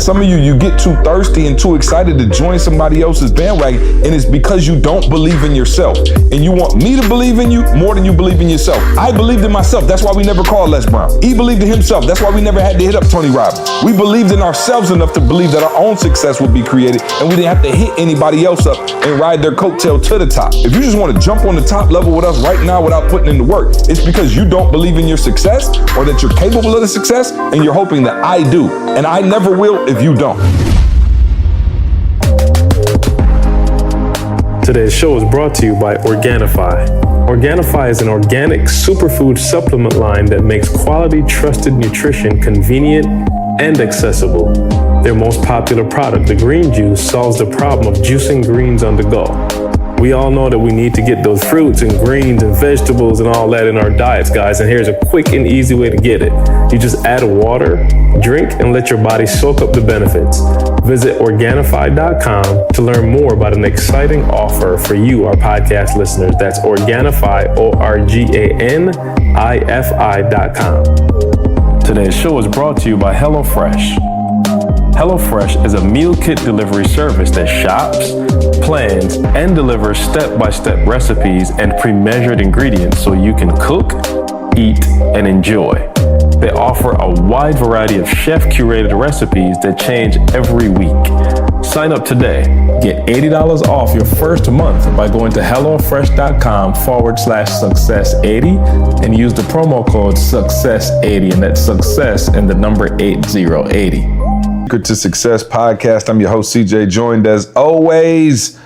some of you get too thirsty and too excited to join somebody else's bandwagon, and it's because you don't believe in yourself. And you want me to believe in you more than you believe in yourself. I believed in myself. That's why we never called Les Brown. He believed in himself. That's why we never had to hit up Tony Robbins. We believed in ourselves enough to believe that our own success would be created, and we didn't have to hit anybody else up and ride their coattail to the top. If you just want to jump on the top level with us right now without putting in the work, it's because you don't believe in your success or that you're capable of the success, and you're hoping that I do. And I never will if you don't. Today's show is brought to you by Organifi. Organifi is an organic superfood supplement line that makes quality, trusted nutrition convenient and accessible. Their most popular product, the green juice, solves the problem of juicing greens on the go. We all know that we need to get those fruits and greens and vegetables and all that in our diets, guys, and here's a quick and easy way to get it. You just add water, drink, and let your body soak up the benefits. Visit Organifi.com to learn more about an exciting offer for you, our podcast listeners. That's Organifi, Organifi.com. Today's show is brought to you by HelloFresh. HelloFresh is a meal kit delivery service that shops, plans, and delivers step-by-step recipes and pre-measured ingredients so you can cook, eat, and enjoy. They offer a wide variety of chef-curated recipes that change every week. Sign up today. Get $80 off your first month by going to HelloFresh.com/success80 and use the promo code success80, and that's success and the number 8080. Secret to Success podcast. I'm your host, CJ, joined as always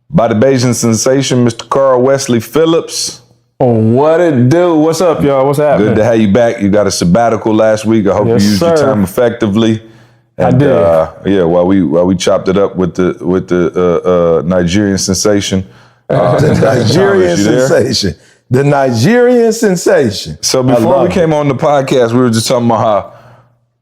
by the Bayesian sensation, Mr. Carl Wesley Phillips. What it do? What's up, y'all? What's happening? Good to have you back. You got a sabbatical last week. I hope you used your time effectively. And, I did. While we chopped it up with the Nigerian sensation. The Nigerian sensation. The Nigerian sensation. So before we came on the podcast, we were just talking about how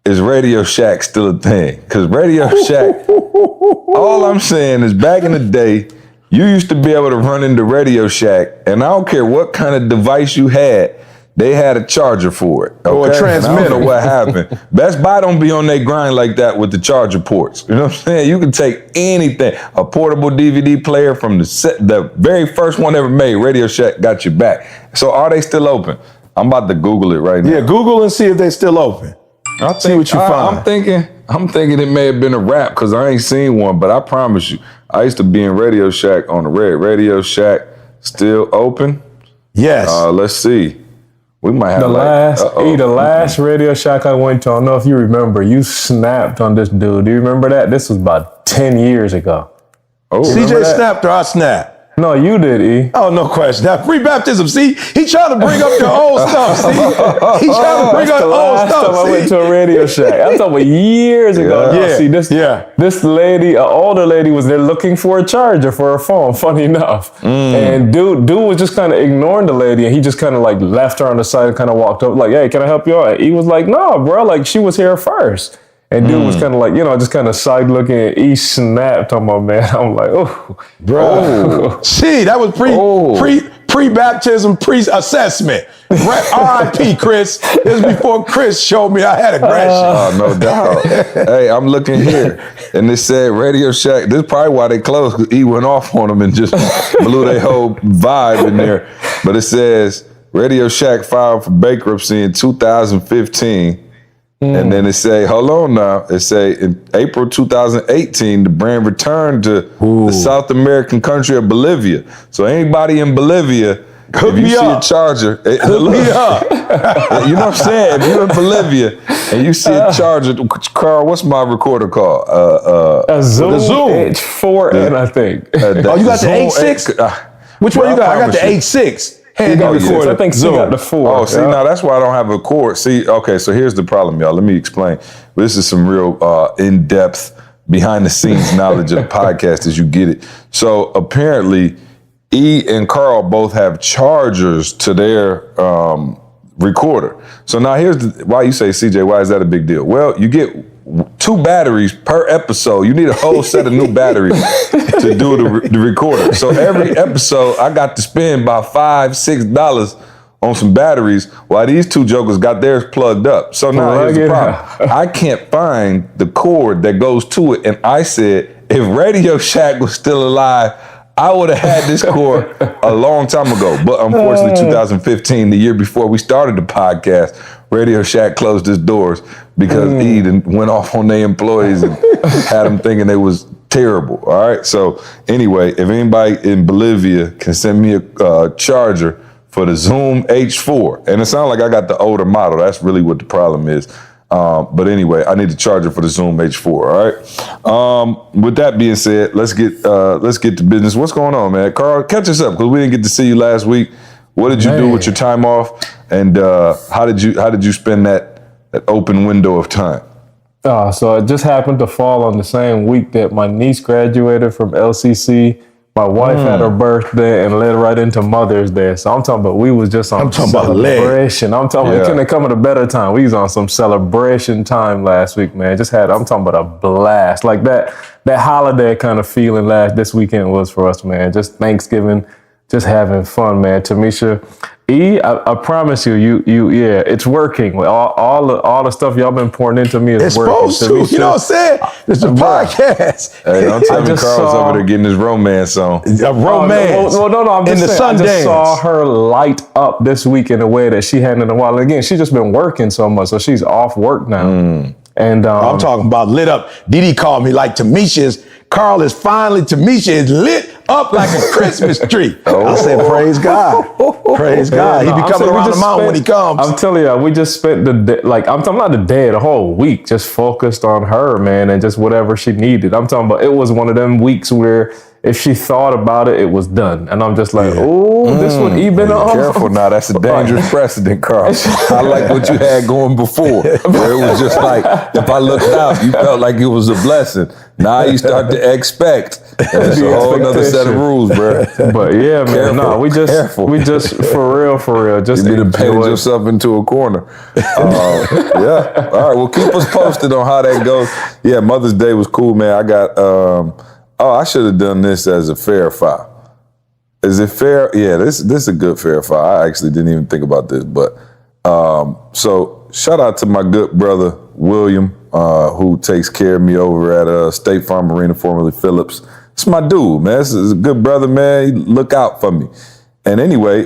is Radio Shack still a thing? Because Radio Shack, all I'm saying is back in the day, you used to be able to run into Radio Shack, and I don't care what kind of device you had, they had a charger for it. Okay? Or a transmitter. I don't know what happened. Best Buy don't be on their grind like that with the charger ports. You know what I'm saying? You can take anything. A portable DVD player from the very first one ever made, Radio Shack got your back. So are they still open? I'm about to Google it right now. Yeah, Google and see if they're still open. See what you find. I'm thinking it may have been a wrap because I ain't seen one, but I promise you, I used to be in Radio Shack on the red. Radio Shack still open? Yes. Let's see. We might have the last Radio Shack I went to. I don't know if you remember. You snapped on this dude. Do you remember that? This was about 10 years ago. Oh, CJ snapped or I snapped? No, you did, E. Oh, no question. Now, free baptism. See, he trying to bring up your old stuff. See, he trying to bring up old stuff. I went to a Radio Shack. I'm talking about years ago. Yeah. See, this lady, an older lady, was there looking for a charger for her phone. Funny enough, and dude was just kind of ignoring the lady, and he just kind of like left her on the side and kind of walked up, like, "Hey, can I help you out?" He was like, "No, bro. Like, she was here first." And dude was kind of like, just kind of side looking, and he snapped on my man. I'm like, oh, bro. See, that was pre-baptism, pre-assessment. R.I.P. Chris. This was before Chris showed me I had aggression. Oh, no doubt. Hey, I'm looking here, and it said Radio Shack. This is probably why they closed, because he went off on them and just blew their whole vibe in there. But it says Radio Shack filed for bankruptcy in 2015. And then it say, hold on now, it say in April 2018, the brand returned to the South American country of Bolivia. So anybody in Bolivia, if you see a charger, hook me up. You know what I'm saying? If you're in Bolivia and you see a charger, Carl, what's my recorder called? A Zoom Zoom H4n, I think. You got the H6? Which one you got? I got the H6. I think Zoom got the 4. Oh, see, now that's why I don't have a cord. See, okay, so here's the problem, y'all. Let me explain. This is some real in-depth, behind-the-scenes knowledge of the podcast as you get it. So apparently, E and Carl both have chargers to their recorder. So now here's why you say, CJ, why is that a big deal? Well, you get 2 batteries per episode. You need a whole set of new batteries to do the recorder. So every episode, I got to spend about $5-6 on some batteries while these 2 jokers got theirs plugged up. So now here's the problem. I can't find the cord that goes to it. And I said, if Radio Shack was still alive, I would have had this cord a long time ago. But unfortunately, 2015, the year before we started the podcast, Radio Shack closed its doors because Eden went off on their employees and had them thinking they was terrible. All right. So anyway, if anybody in Bolivia can send me a charger for the Zoom H4, and it sounds like I got the older model. That's really what the problem is. But anyway, I need a charger for the Zoom H4. All right. With that being said, let's get to business. What's going on, man? Carl, catch us up because we didn't get to see you last week. What did you do with your time off, and how did you spend that open window of time? So it just happened to fall on the same week that my niece graduated from LCC. My wife had her birthday and led right into Mother's Day. So I'm talking about we was just on celebration. I'm talking about it couldn't come at a better time. We was on some celebration time last week, man. I'm talking about a blast. Like that holiday kind of feeling this weekend was for us, man. Just Thanksgiving, just having fun, man. Tamisha, I promise you, it's working. All the stuff y'all been pouring into me is working. It's supposed to, you know what I'm saying? It's a podcast. Hey, don't tell me Carl's over there getting his romance on. A romance. No, I'm just saying, I just saw her light up this week in a way that she hadn't in a while. And again, she's just been working so much, so she's off work now. And I'm talking about lit up. Didi called me like Tamisha is lit up like a Christmas tree. I said, praise God. Praise God. He be coming around the mountain when he comes. I'm telling you, we just spent the day, I'm talking about the whole week, just focused on her, man, and just whatever she needed. I'm talking about, it was one of them weeks where if she thought about it, it was done. And I'm just like, this one even on. Careful now, that's a dangerous precedent, Carl. I like what you had going before, where it was just like, if I looked out, you felt like it was a blessing. Now you start to expect. That's a whole other set of rules, bro. But yeah, man, we just for real, just you need to paint yourself into a corner. Yeah. All right. Well, keep us posted on how that goes. Yeah, Mother's Day was cool, man. I got. I should have done this as a fair file. Is it fair? Yeah, this is a good fair file. I actually didn't even think about this, but so shout out to my good brother William, who takes care of me over at State Farm Marina, formerly Phillips. It's my dude, man. This is a good brother, man. He look out for me. And anyway,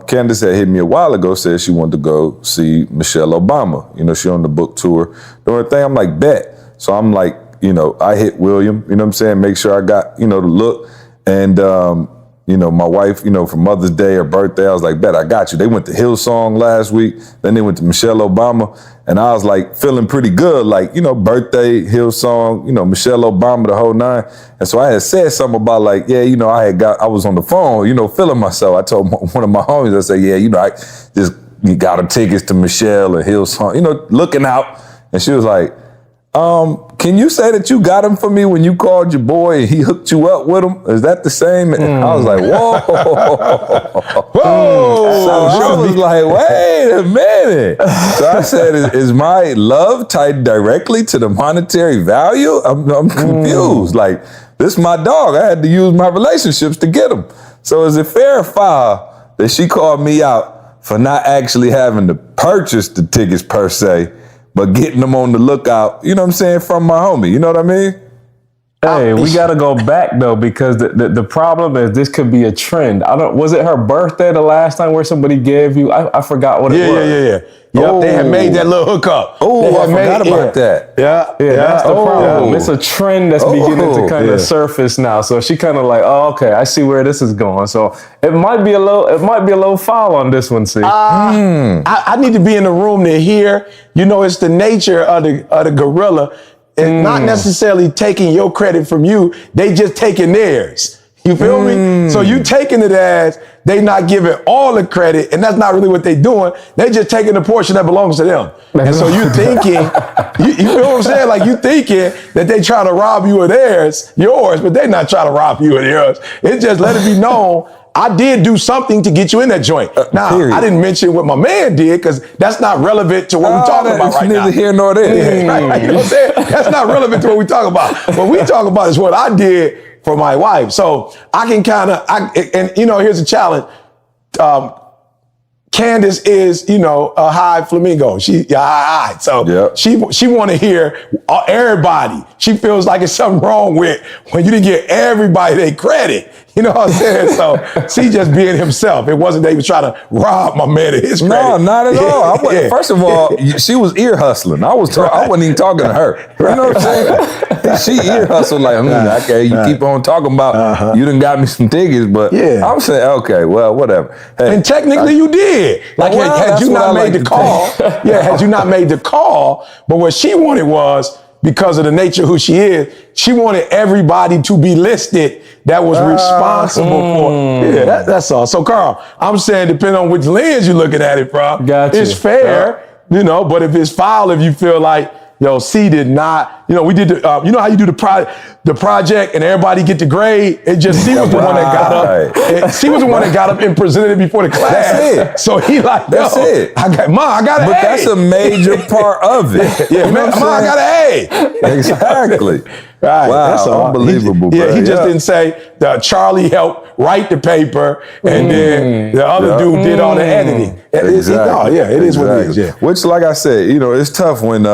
Candace had hit me a while ago, said she wanted to go see Michelle Obama. You know, she on the book tour. Doing her thing. I'm like, bet. So I'm like, I hit William, you know what I'm saying? Make sure I got, the look. And, my wife, for Mother's Day or birthday, I was like, bet, I got you. They went to Hillsong last week. Then they went to Michelle Obama. And I was like feeling pretty good, like, birthday, Hillsong, Michelle Obama, the whole nine. And so I had said something about like, yeah, I was on the phone, feeling myself. I told one of my homies, I said, yeah, I just got her tickets to Michelle and Hillsong, looking out. And she was like, can you say that you got him for me when you called your boy and he hooked you up with him? Is that the same? And I was like, whoa. So I was like, wait a minute. So I said, is my love tied directly to the monetary value? I'm confused. Like, this is my dog. I had to use my relationships to get him. So is it fair or foul that she called me out for not actually having to purchase the tickets per se, but getting them on the lookout, you know what I'm saying, from my homie, you know what I mean? Hey, we got to go back, though, because the problem is this could be a trend. Was it her birthday the last time where somebody gave you, I forgot what it was. Yeah. They had made that little hookup. Oh, I forgot about that. Yeah, that's the problem. It's a trend that's beginning to kind of surface now. So she kind of like, okay, I see where this is going. So it might be a little foul on this one, see? I need to be in the room to hear, it's the nature of the gorilla. It's not necessarily taking your credit from you. They just taking theirs. You feel me? So you taking it as they not giving all the credit, and that's not really what they doing. They just taking the portion that belongs to them. And so you thinking, you feel what I'm saying? Like you thinking that they trying to rob you of yours, but they not trying to rob you of yours. It's just let it be known, I did do something to get you in that joint. Now, I didn't mention what my man did because that's not relevant to what we're talking about right now. Neither here nor there. Right, you know what I'm saying? That's not relevant to what we talk about. What we talk about is what I did for my wife. So I can here's a challenge. Candace is, a high flamingo. High. So she want to hear everybody. She feels like it's something wrong with when you didn't give everybody their credit. You know what I'm saying? So C just being himself. It wasn't they was trying to rob my man of his credit. No, not at all. First of all, she was ear hustling. I wasn't even talking to her. You know what I'm saying? She ear hustled like, okay, you keep on talking about you done got me some tickets, but I'm saying, okay, well, whatever. Hey, and technically you did. Like had you not made the call, had you not made the call, but what she wanted was, because of the nature of who she is, she wanted everybody to be listed that was responsible for. Yeah, that's all. So Carl, I'm saying depending on which lens you're looking at it from, it's fair, but if it's foul, if you feel like, C did not, we did the, how you do the project and everybody get the grade, it just C was the one that got up. C was the one that got up and presented it before the class. That's it. So he like, that's it. I got an A. But that's a major part of it. I got an A. Exactly. Right. Wow, that's all. unbelievable. He just didn't say that Charlie helped write the paper and then the other dude did all the editing. Exactly. It is what it is. Yeah. Which, like I said, it's tough when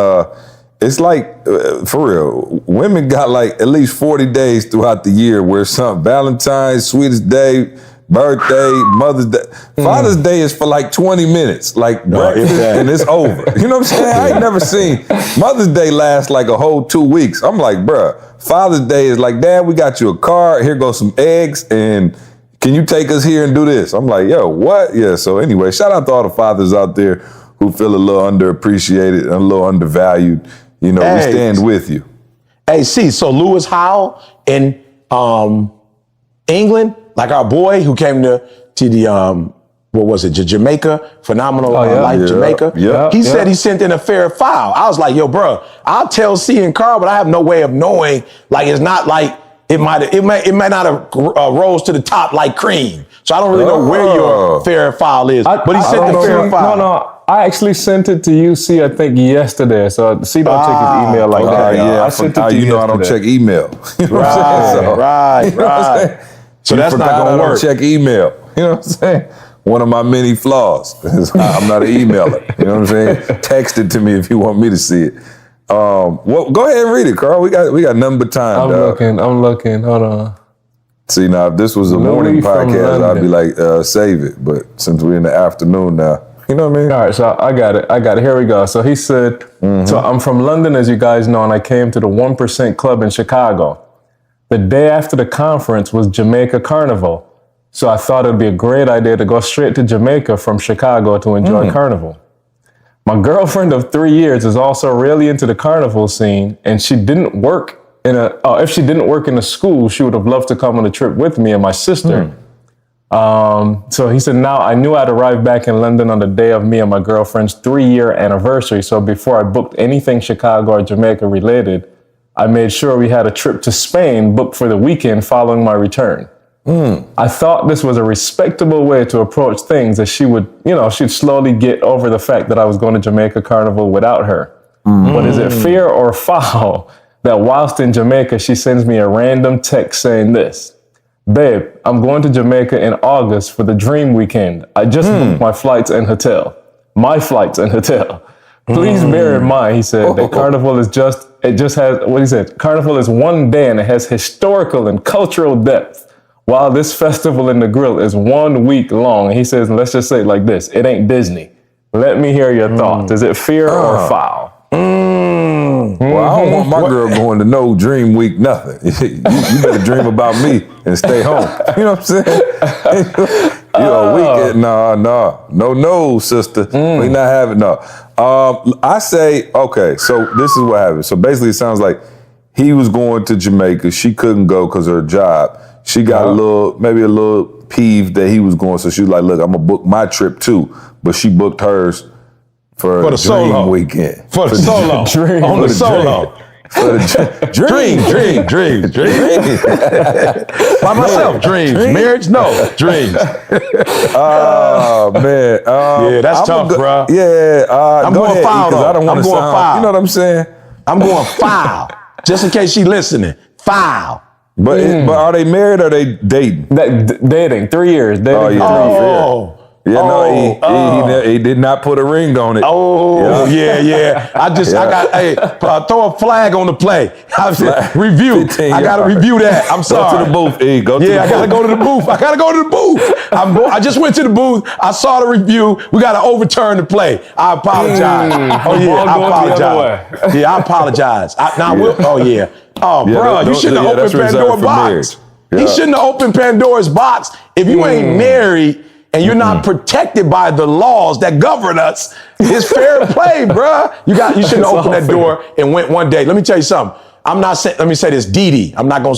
it's like, for real, women got like at least 40 days throughout the year where some Valentine's, Sweetest Day, birthday, Mother's Day. Father's Day is for like 20 minutes, like breakfast, and it's over. You know what I'm saying? I ain't never seen Mother's Day last like a whole 2 weeks. I'm like, bruh, Father's Day is like, Dad, we got you a car. Here goes some eggs, and can you take us here and do this? I'm like, yo, what? Yeah, so anyway, shout out to all the fathers out there who feel a little underappreciated and a little undervalued. We stand with you. Hey, see, so Lewis Howell in England, like our boy who came to the Jamaica, Phenomenal Life Jamaica. Yeah, he said he sent in a fair file. I was like, yo, bro, I'll tell C and Carl, but I have no way of knowing. Like, it's not like it might not have rose to the top like cream. So I don't really know where your fair file is. But he sent the fair file. No. I actually sent it to you, C, I think yesterday. So C don't check his email like that. Yeah, I sent it to you I don't check email. You know what I'm saying? Right. So that's not gonna work. I don't check email. You know what I'm saying? One of my many flaws is I'm not an emailer. You know what I'm saying? Text it to me if you want me to see it. Well, go ahead and read it, Carl. We got nothing but time. I'm looking. Hold on. See, now if this was a morning podcast, I'd be like, save it. But since we're in the afternoon now, you know what I mean? All right, so I got it. Here we go. So he said, so I'm from London, as you guys know, and I came to the 1% Club in Chicago. The day after the conference was Jamaica Carnival. So I thought it'd be a great idea to go straight to Jamaica from Chicago to enjoy Carnival. My girlfriend of 3 years is also really into the Carnival scene, and she didn't work if she didn't work in a school, she would have loved to come on a trip with me and my sister. So he said, now I knew I'd arrive back in London on the day of me and my girlfriend's 3-year anniversary. So before I booked anything Chicago or Jamaica related, I made sure we had a trip to Spain booked for the weekend following my return. I thought this was a respectable way to approach things, that she would, she'd slowly get over the fact that I was going to Jamaica Carnival without her. But is it fair or foul that whilst in Jamaica, she sends me a random text saying this? Babe, I'm going to Jamaica in August for the dream weekend. I just booked my flights and hotel. Please bear in mind, he said, that Carnival is Carnival is one day and it has historical and cultural depth, while this festival in the grill is 1 week long. And he says, let's just say it like this, it ain't Disney. Let me hear your thoughts. Is it fair or foul? Well, I don't want my girl going to no dream week, nothing. You better dream about me and stay home. You know what I'm saying? Weekend, no, sister. We not having, no. I say, okay, so this is what happened. So basically it sounds like he was going to Jamaica. She couldn't go because of her job. She got maybe a little peeved that he was going. So she was like, look, I'm going to book my trip too. But she booked hers for the dream solo weekend. For the solo. Dream. On the solo. For the dream. By myself, dreams. Marriage, no. Dreams. Oh, man. Yeah, that's tough, bro. Yeah. I'm going foul, though. I don't want to sound, foul. you know what I'm saying? I'm going foul. Just in case she listening. Foul. But are they married or are they dating? Dating, 3 years. Dating. He did not put a ring on it. Oh, yeah. I got, throw a flag on the play. Review. I got to review that. I'm sorry. Go to the booth, E. Go to the booth. I got to go to the booth. I just went to the booth. I saw the review. We got to overturn the play. I apologize. I apologize. Bro, you shouldn't have opened Pandora's box. He shouldn't have opened Pandora's box. If you ain't married and you're not protected by the laws that govern us, it's fair play, bruh. You shouldn't have opened that door and went one day. Let me tell you something. Let me say this, Dee. I'm not gonna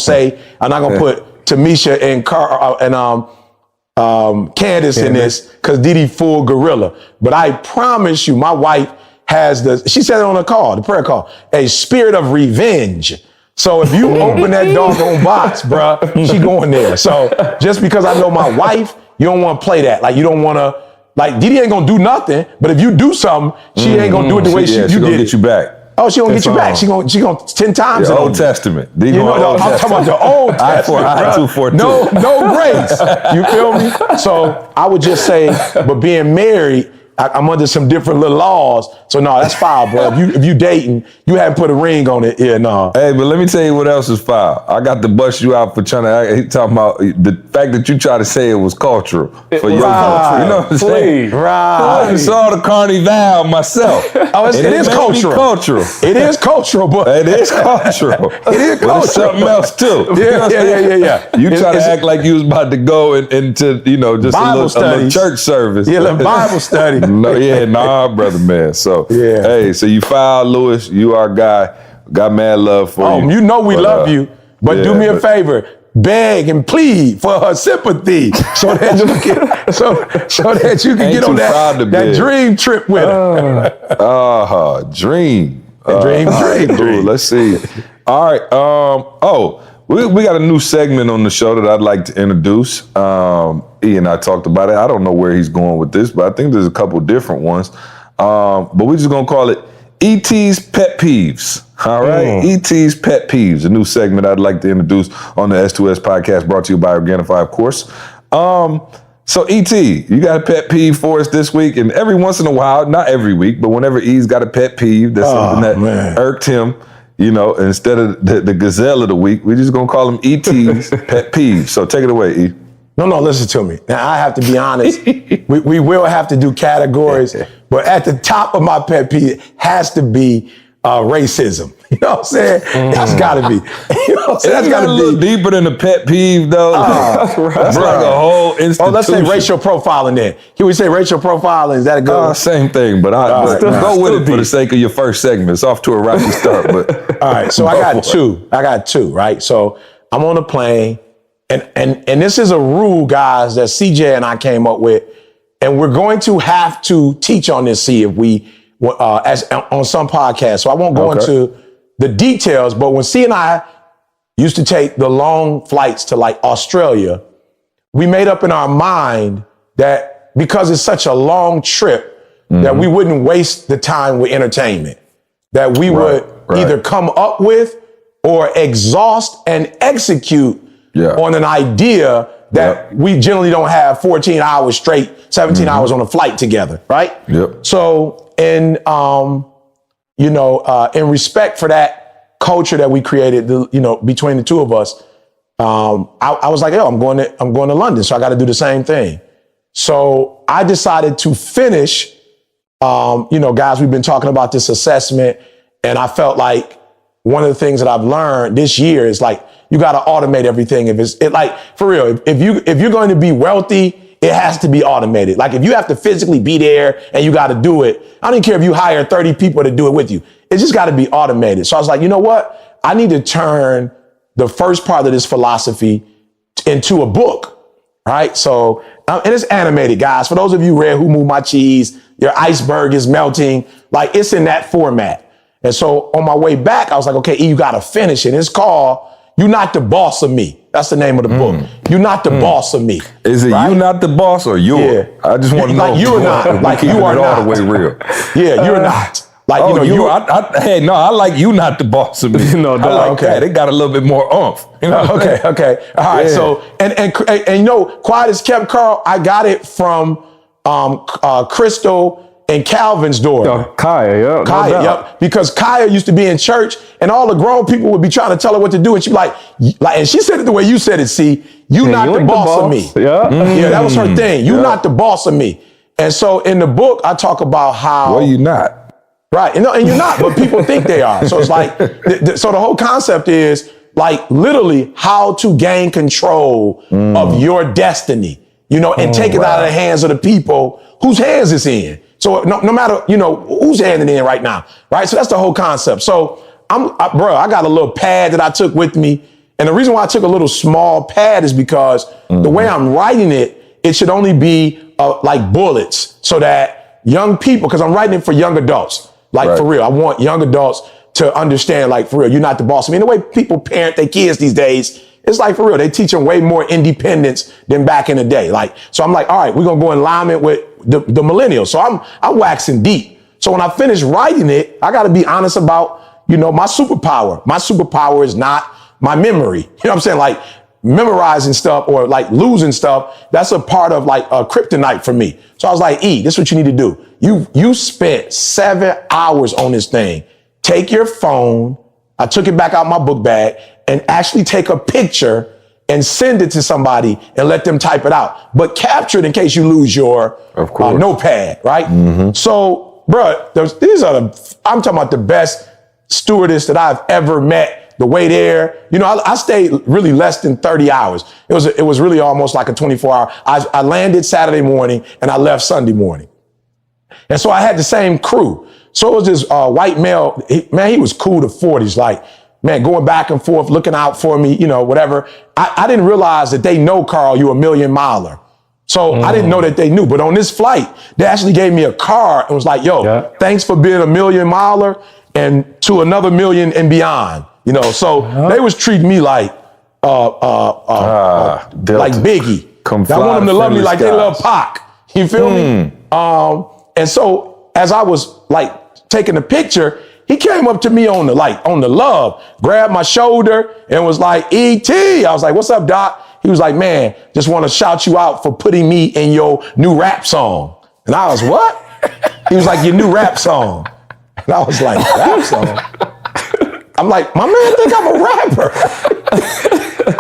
put Tamisha and Candace in this because Dee full gorilla. But I promise you, my wife has she said it on the prayer call, a spirit of revenge. So if you open that doggone box, bruh, she going there. So just because I know my wife, you don't want to play that. Like, you don't want to, like, Didi ain't going to do nothing, but if you do something, she ain't going to do it the way you did it. She going to get you back. Oh, she going to get you back. She going 10 times. The Old Testament. I'm talking about the Old Testament. No grace. You feel me? So I would just say, but being married, I'm under some different little laws. So no, that's foul, bro. If you dating, you haven't put a ring on it. Yeah, no. Hey, but let me tell you what else is foul. I got to bust you out for he talking about the fact that you try to say it was cultural for your culture. You know what I'm saying? Right. I saw the Carnival myself. Oh, it is cultural. It is cultural, but it is cultural. It is cultural. But it's something else too. Yeah. You try to act like you was about to go into just a little church service. Yeah, a Bible study. Brother, man. So, hey, so you foul, Lewis. You our guy. Got mad love for you. You know we love you, but do me a favor. Beg and plead for her sympathy so that you can get on that dream trip with her. Dream. Dream. Let's see. All right. We got a new segment on the show that I'd like to introduce. E and I talked about it. I don't know where he's going with this, but I think there's a couple different ones. But we're just going to call it E.T.'s Pet Peeves. All right? E.T.'s Pet Peeves, a new segment I'd like to introduce on the S2S podcast, brought to you by Organifi, of course. So E.T., you got a pet peeve for us this week, and every once in a while, not every week, but whenever E's got a pet peeve, that's something that irked him. You know, instead of the gazelle of the week, we're just going to call him E.T.'s pet peeve. So take it away, E. No, listen to me. Now, I have to be honest. we will have to do categories, but at the top of my pet peeve has to be racism. You know what I'm saying? That's got to be. You know what I'm saying? That's got to be. A little deeper than a pet peeve, though. That's like a whole institution. Oh, let's say racial profiling then. Can we say racial profiling? Is that a good one? Same thing, but go with it for the sake of your first segment. It's off to a rocky start, but. All right, so I got two, right? So I'm on a plane, and this is a rule, guys, that CJ and I came up with, and we're going to have to teach on this, see if we, on some podcasts. So I won't go into the details, but when C and I used to take the long flights to like Australia, we made up in our mind that because it's such a long trip, that we wouldn't waste the time with entertainment, that we would either come up with or exhaust and execute on an idea that we generally don't have 14 hours straight, 17 hours on a flight together, right? Yep. So in respect for that culture that we created, between the two of us, I was like, I'm going to London, so I got to do the same thing. So I decided to finish, guys, we've been talking about this assessment, and I felt like one of the things that I've learned this year is like, you got to automate everything. For real, if you're going to be wealthy, it has to be automated. Like if you have to physically be there and you got to do it, I don't care if you hire 30 people to do it with you. It just got to be automated. So I was like, you know what? I need to turn the first part of this philosophy into a book, right? So, and it's animated, guys. For those of you read Who Moved My Cheese, your iceberg is melting. Like it's in that format. And so on my way back, I was like, okay, E, you got to finish it. It's called You're Not the Boss of Me. That's the name of the book. You're Not the Boss of Me. Is it You Not the Boss or You? Yeah. I just want to know. Like you are not. Like you are not. All the way real. Yeah, you're not. Like, I like You Not the Boss of Me. That. It got a little bit more oomph. Okay. All right. So, and quiet as kept, Carl, I got it from Crystal and Calvin's daughter. Kaya, yeah. Kaya, no doubt. yep. Because Kaya used to be in church and all the grown people would be trying to tell her what to do. And she'd be like, and she said it the way you said it, see, you Yeah, not you the ain't boss of me. Yeah. Yeah, that was her thing. You not the boss of me. And so in the book, I talk about how. Well, you not. Right, and you're not, but people think they are. So it's like, so the whole concept is like literally how to gain control of your destiny, and take it out of the hands of the people whose hands it's in. So no matter, whose hand it's in right now, right? So that's the whole concept. So I got a little pad that I took with me. And the reason why I took a little small pad is because the way I'm writing it should only be like bullets so that young people, because I'm writing it for young adults, like for real. I want young adults to understand, like, for real, you're not the boss. I mean, the way people parent their kids these days, it's like, for real, they teach them way more independence than back in the day. Like, so I'm like, all right, we're going to go in alignment with the millennials. So I'm waxing deep. So when I finish writing it, I got to be honest about, my superpower. My superpower is not my memory. You know what I'm saying? Like, memorizing stuff or like losing stuff, that's a part of like a kryptonite for me. So I was like, this is what you need to do. You spent 7 hours on this thing. Take your phone. I took it back out my book bag and actually take a picture and send it to somebody and let them type it out. But capture it in case you lose your notepad, right? Mm-hmm. So, bruh, I'm talking about the best stewardess that I've ever met. The way there, I stayed really less than 30 hours. It was really almost like a 24-hour. I landed Saturday morning and I left Sunday morning. And so I had the same crew. So it was this white male, he was cool to 40s, like, man, going back and forth, looking out for me, whatever. I didn't realize that they know, Carl, you a million miler. So I didn't know that they knew. But on this flight, they actually gave me a card and was like, thanks for being a million miler and to another million and beyond. So they was treating me like Biggie. I want them to love me like they love Pac. You feel me? And so as I was like taking a picture, he came up to me on the love, grabbed my shoulder and was like, E.T. I was like, what's up, Doc? He was like, man, just want to shout you out for putting me in your new rap song. And I was, what? He was like, your new rap song. And I was like, rap song? I'm like, my man think I'm a rapper.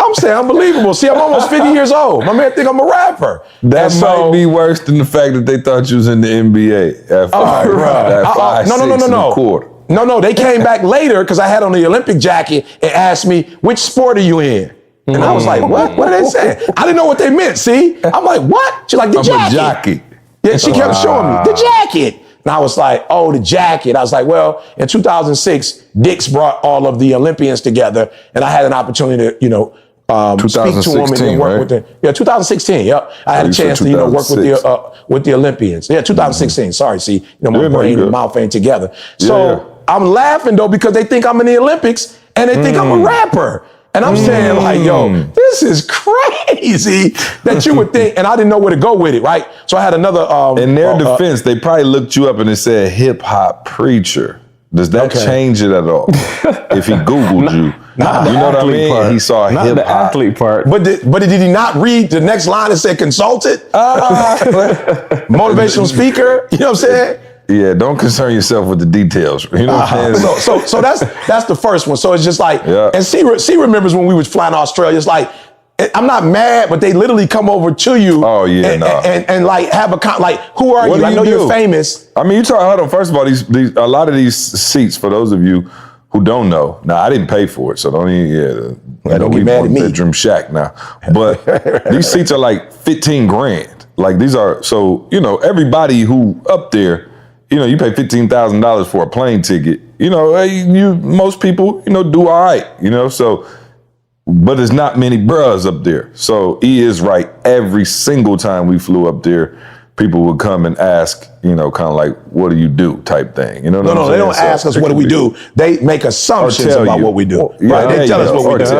I'm saying unbelievable. See, I'm almost 50 years old. My man think I'm a rapper. That might be worse than the fact that they thought you was in the NBA at 5'6" No, they came back later because I had on the Olympic jacket and asked me, which sport are you in? And I was like, what? What are they saying? I didn't know what they meant, see? I'm like, what? She's like, the jacket. A jockey. Yeah, she kept showing me, the jacket. And I was like, oh, the jacket. I was like, well, in 2006, Dick's brought all of the Olympians together, and I had an opportunity to, speak to them and work with them. Yeah, 2016. Yep, I had a chance to, work with the Olympians. Yeah, 2016. Sorry, see, my brain and mouth ain't together. So I'm laughing though because they think I'm in the Olympics and they think I'm a rapper. And I'm saying like, yo, this is crazy that you would think, and I didn't know where to go with it, right? So I had another. In their defense, they probably looked you up and it said hip hop preacher. Does that change it at all? If he Googled you, you know what I mean? Part. He saw hip hop. The athlete part. But did he not read the next line that said consultant? Motivational speaker? You know what I'm saying? Yeah, don't concern yourself with the details. You know what I'm saying? So that's the first one. So it's just like, and C remembers when we was flying to Australia, it's like, I'm not mad, but they literally come over to you and like have who are you? I know you're famous. I mean, you talk, hold on, first of all, these a lot of these seats, for those of you who don't know, now I didn't pay for it, so don't even, don't get mad at me. Bedroom shack now. But these seats are like 15 grand. Like these are, so, everybody who up there, you pay $15,000 for a plane ticket. Most people, do all right, so, but there's not many bruhs up there. So he is right. Every single time we flew up there, people would come and ask, kind of like, what do you do type thing. No, they don't ask us what do we do. They make assumptions about what we do. Right, they tell us what we do.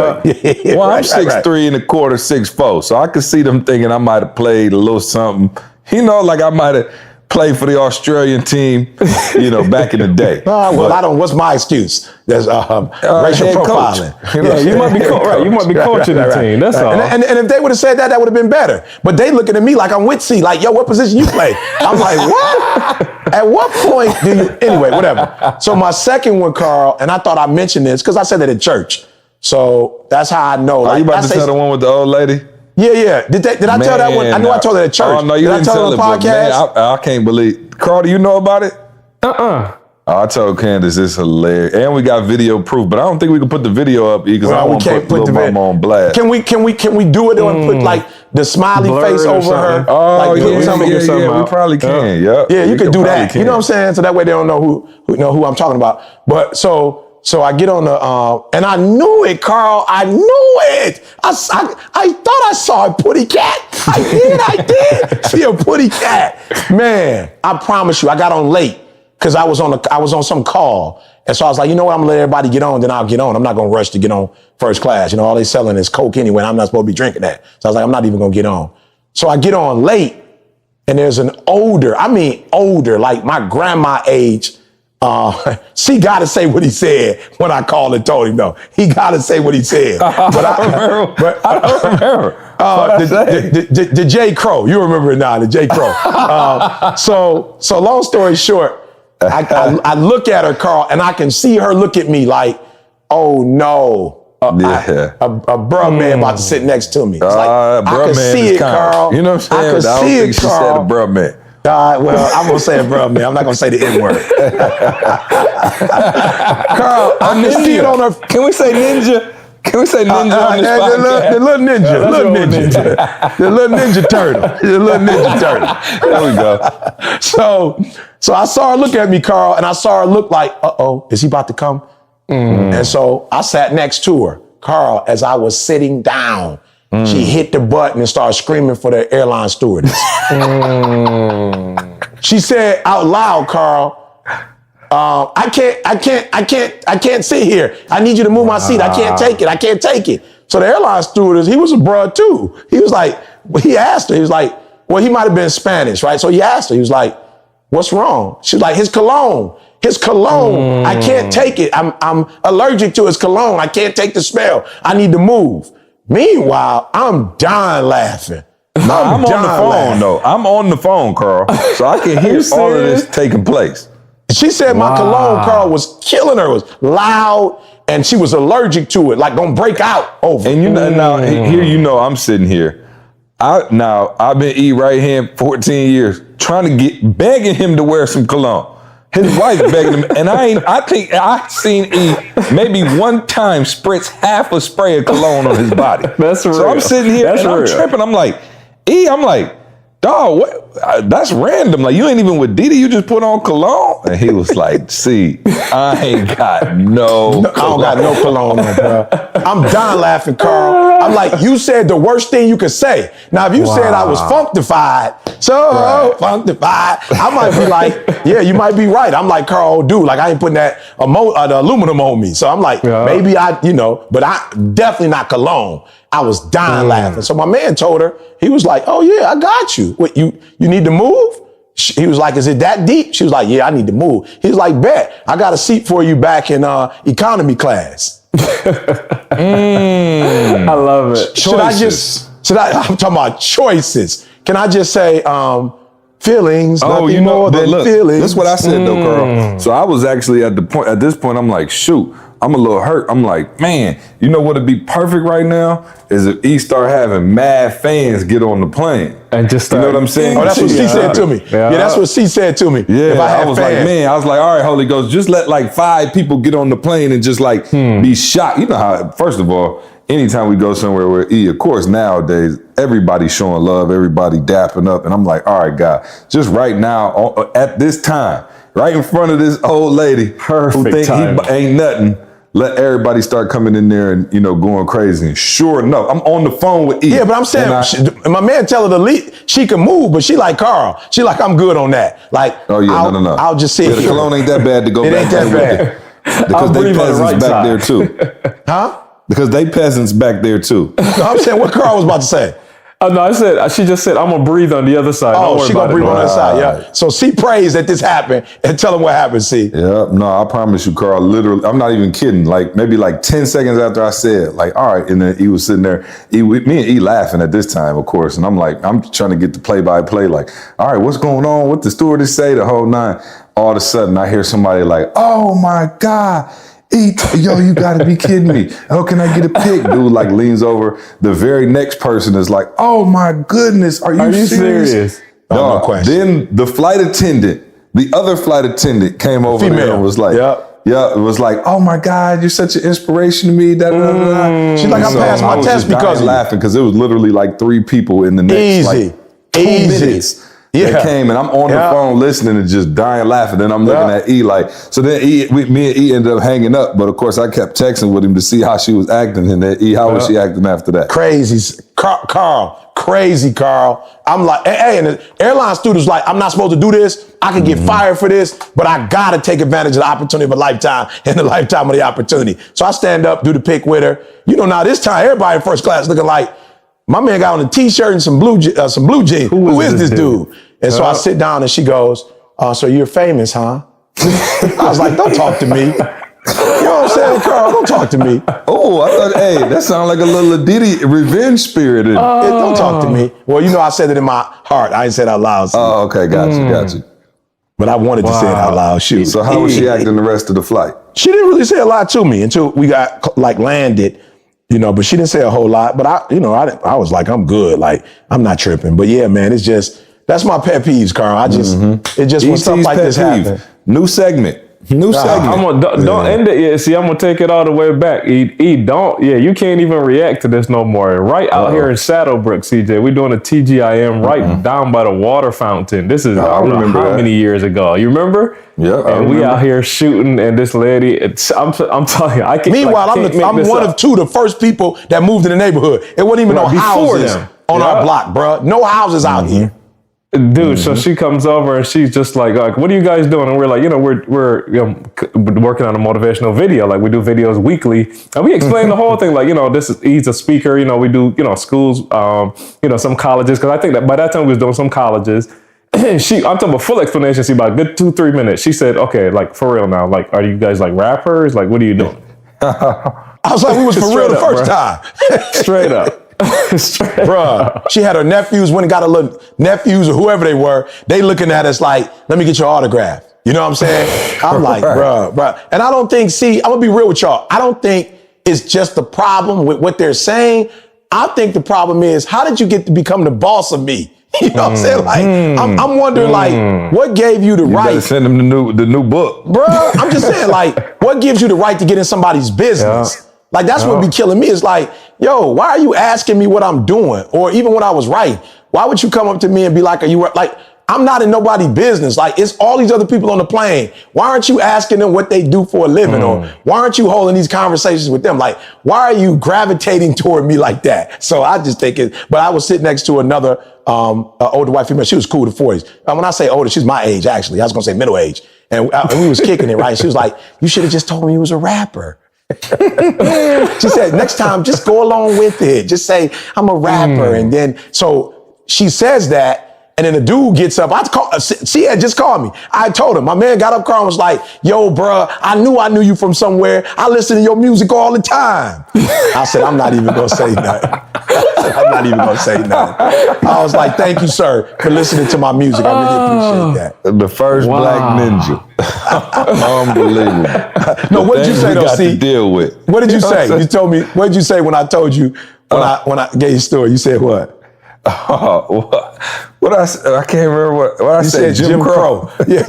Well, I'm 6'3" and a quarter, 6'4", so I could see them thinking I might have played a little something. Like I might have played for the Australian team, back in the day. I don't. What's my excuse? There's racial head coach. profiling. You might be right. You might be coaching the team. That's all. And if they would have said that would have been better. But they looking at me like I'm Witsy, like, yo, what position you play? I'm like, what? At what point do you? Anyway, whatever. So my second one, Carl, and I thought I mentioned this because I said that at church. So that's how I know. Are you about to tell the one with the old lady? Yeah. Did I tell that one? I know I told it at church. Oh, no, you didn't tell it, but man, I can't believe. Carl, do you know about it? I told Candace it's hilarious, and we got video proof, but I don't think we can put the video up because I don't want to put the mama on blast. Can we do it and put like the smiley face over her? Oh, like, we probably can. Yeah, you could do that. You know what I'm saying? So that way they don't know who I'm talking about. But so I get on the and I knew it, Carl. I knew it. I thought I saw a putty cat. I did see a putty cat. Man, I promise you, I got on late. Because I was on some call. And so I was like, you know what, I'm gonna let everybody get on, then I'll get on. I'm not gonna rush to get on first class. All they selling is Coke anyway, and I'm not supposed to be drinking that. So I was like, I'm not even gonna get on. So I get on late, and there's an older, like my grandma age, she gotta say what he said when I called and told him no. He gotta say what he said. But I don't remember. The J. Crow, you remember it now, the J. Crow. So long story short, I look at her, Carl, and I can see her look at me like, oh no, a bruh man about to sit next to me. It's like, I can see it, Carl. You know what I'm saying? I can see it, she Carl. said a bruh man. Well, I'm gonna say a bruh man. I'm not gonna say the N word. Carl, I can see it on her. Can we say ninja? Can we say ninja on this podcast? The little ninja. The little ninja turtle. The little ninja turtle. There we go. So I saw her look at me, Carl, and I saw her look like, uh-oh, is he about to come? And so I sat next to her. Carl, as I was sitting down, she hit the button and started screaming for the airline stewardess. She said out loud, Carl, I can't sit here. I need you to move my seat. I can't take it. So the airline stewardess, he was a bruh too. He asked her, he was like, well, he might have been Spanish, right? So he asked her, he was like, what's wrong? She's like, his cologne. I can't take it. I'm allergic to his cologne. I can't take the smell. I need to move. Meanwhile, I'm dying laughing. I'm on the phone though. I'm on the phone, Carl. So I can hear all of this taking place. She said my cologne, Carl, was killing her. It was loud, and she was allergic to it, like gonna break out over. And now here I'm sitting here. I've been E right hand 14 years, begging him to wear some cologne. His wife begging him, and I think I seen E maybe one time spritz half a spray of cologne on his body. That's real. So I'm sitting here I'm tripping. I'm like, E, dog, what? That's random. Like, you ain't even with Didi, you just put on cologne? And he was like, see, I ain't got no cologne. I don't got no cologne on, bro. I'm dying laughing, Carl. I'm like, you said the worst thing you could say. Now, if you said I was functified, functified, I might be like, yeah, you might be right. I'm like, Carl, dude, like I ain't putting that the aluminum on me. So I'm like, maybe but I definitely not cologne. I was dying laughing. So my man told her, he was like, oh yeah, I got you. What, you need to move? He was like, is it that deep? She was like, yeah, I need to move. He was like, bet, I got a seat for you back in economy class. I love it. I'm talking about choices. Can I just say, feelings, nothing more than feelings. That's what I said though, Carl. So I was actually at this point, I'm like, shoot, I'm a little hurt. I'm like, man, you know what would be perfect right now is if E start having mad fans get on the plane. And just start, you know what I'm saying? Oh, that's what she said to me. Yeah, that's what she said to me. Yeah, if I was fans. Like, all right, Holy Ghost, just let like 5 people get on the plane and just like be shocked. You know how, first of all, anytime we go somewhere where E, of course, nowadays, everybody's showing love, everybody dapping up. And I'm like, all right, God, just right now, at this time, right in front of this old lady who think he ain't nothing, let everybody start coming in there and, going crazy. And sure enough, I'm on the phone with E. Yeah, but I'm saying, my man tell her to leave. She can move, but she like, Carl, she like, I'm good on that. Like, oh yeah, no. I'll just sit here. The cologne ain't that bad to go back there. It ain't that bad. Because they peasants back there too. Huh? Because they peasants back there too. No, I'm saying what Carl was about to say. Oh no, I said she just said I'm gonna breathe on the other side. Oh, she gonna breathe on the other side. Yeah. Right. So C prays that this happened and tell him what happened. C. Yeah, no, I promise you, Carl. Literally, I'm not even kidding. Like maybe like 10 seconds after I said, like, all right, and then he was sitting there, me and E laughing at this time, of course, and I'm like, I'm trying to get the play-by-play, like, all right, what's going on? What the stewardess say? The whole nine. All of a sudden, I hear somebody like, oh my God. Yo, you gotta be kidding me. How can I get a pic? Dude like leans over. The very next person is like, oh my goodness, are you serious? No question. Then the flight attendant, the other flight attendant came over there and was like, yeah, it was like, oh my God, you're such an inspiration to me. Da, da, da, da. She's like, I passed my test because laughing because it was literally like 3 people in the next like 2 minutes. They came and I'm on the phone listening and just dying laughing. Then I'm looking at E like, so then me and E ended up hanging up. But of course I kept texting with him to see how she was acting. And then E, how was she acting after that? Crazy. Carl, crazy Carl. I'm like, hey, and the airline student's like, I'm not supposed to do this. I could get fired for this, but I gotta take advantage of the opportunity of a lifetime and the lifetime of the opportunity. So I stand up, do the pic with her. You know, now this time everybody in first class looking like, my man got on a t-shirt and some blue jeans. Who is this dude? And so I sit down and she goes, so you're famous, huh? I was like, don't talk to me. You know what I'm saying, Carl? Don't talk to me. Oh, I thought, hey, that sounded like a little Aditi revenge spirit. Don't talk to me. Well, you know, I said it in my heart. I didn't say it out loud. Oh, okay, got you. But I wanted to say it out loud. Shoot. So how was she acting the rest of the flight? She didn't really say a lot to me until we got like landed. You know, but she didn't say a whole lot. But I was like, I'm good. Like, I'm not tripping. But yeah, man, it's just, that's my pet peeves, Carl. It just when stuff like this happen. New segment. Don't end it yet. See, I'm gonna take it all the way back. Don't. Yeah, you can't even react to this no more. Right out here in Saddlebrook, CJ, we're doing a TGIM right down by the water fountain. This is I don't know how many years ago. You remember? Yeah. And we out here shooting, and this lady. I'm telling you, I can't. Meanwhile, I'm one of two, the first people that moved in the neighborhood. It wasn't even no houses on our block, bro. No houses out here. Dude, so she comes over and she's just like, what are you guys doing? And we're like, we're working on a motivational video. Like we do videos weekly, and we explain the whole thing. Like, he's a speaker. We do, schools, some colleges. Because I think that by that time we was doing some colleges. I'm talking about full explanation. See, about a good 2-3 minutes. She said, okay, like for real now. Like, are you guys like rappers? Like, what are you doing? I was like, we was for real the first time. Straight up. Bruh, she had her nephews, went and got her little nephews or whoever they were. They looking at us like, let me get your autograph. You know what I'm saying? I'm like, bruh. And I don't think, I'm gonna be real with y'all. I don't think it's just the problem with what they're saying. I think the problem is, how did you get to become the boss of me? You know what I'm saying? Like, I'm wondering, like, what gave you the right? Better send them the new book. Bruh, I'm just saying, like, what gives you the right to get in somebody's business? Yeah. Like, that's what be killing me. It's like, yo, why are you asking me what I'm doing? Or even when I was writing, why would you come up to me and be like, I'm not in nobody's business. Like, it's all these other people on the plane. Why aren't you asking them what they do for a living? Or why aren't you holding these conversations with them? Like, why are you gravitating toward me like that? So I just think but I was sitting next to another older white female. She was cool to 40s. When I say older, she's my age, actually. I was going to say middle age. And we was kicking it, right? She was like, you should have just told me you was a rapper. She said, next time, just go along with it. Just say, I'm a rapper. And then, so she says that. And then the dude gets up. She had just called me. I told him. My man got up, Carl, and was like, yo, bruh, I knew you from somewhere. I listen to your music all the time. I said, I'm not even going to say nothing. I was like, thank you, sir, for listening to my music. I really appreciate that. The first black ninja. Unbelievable. No, what did you say, though, to deal with. What did you say? You told me, what did you say when I told you, when I gave you a story? You said what? What I can't remember what I said. Jim Crow. Yeah,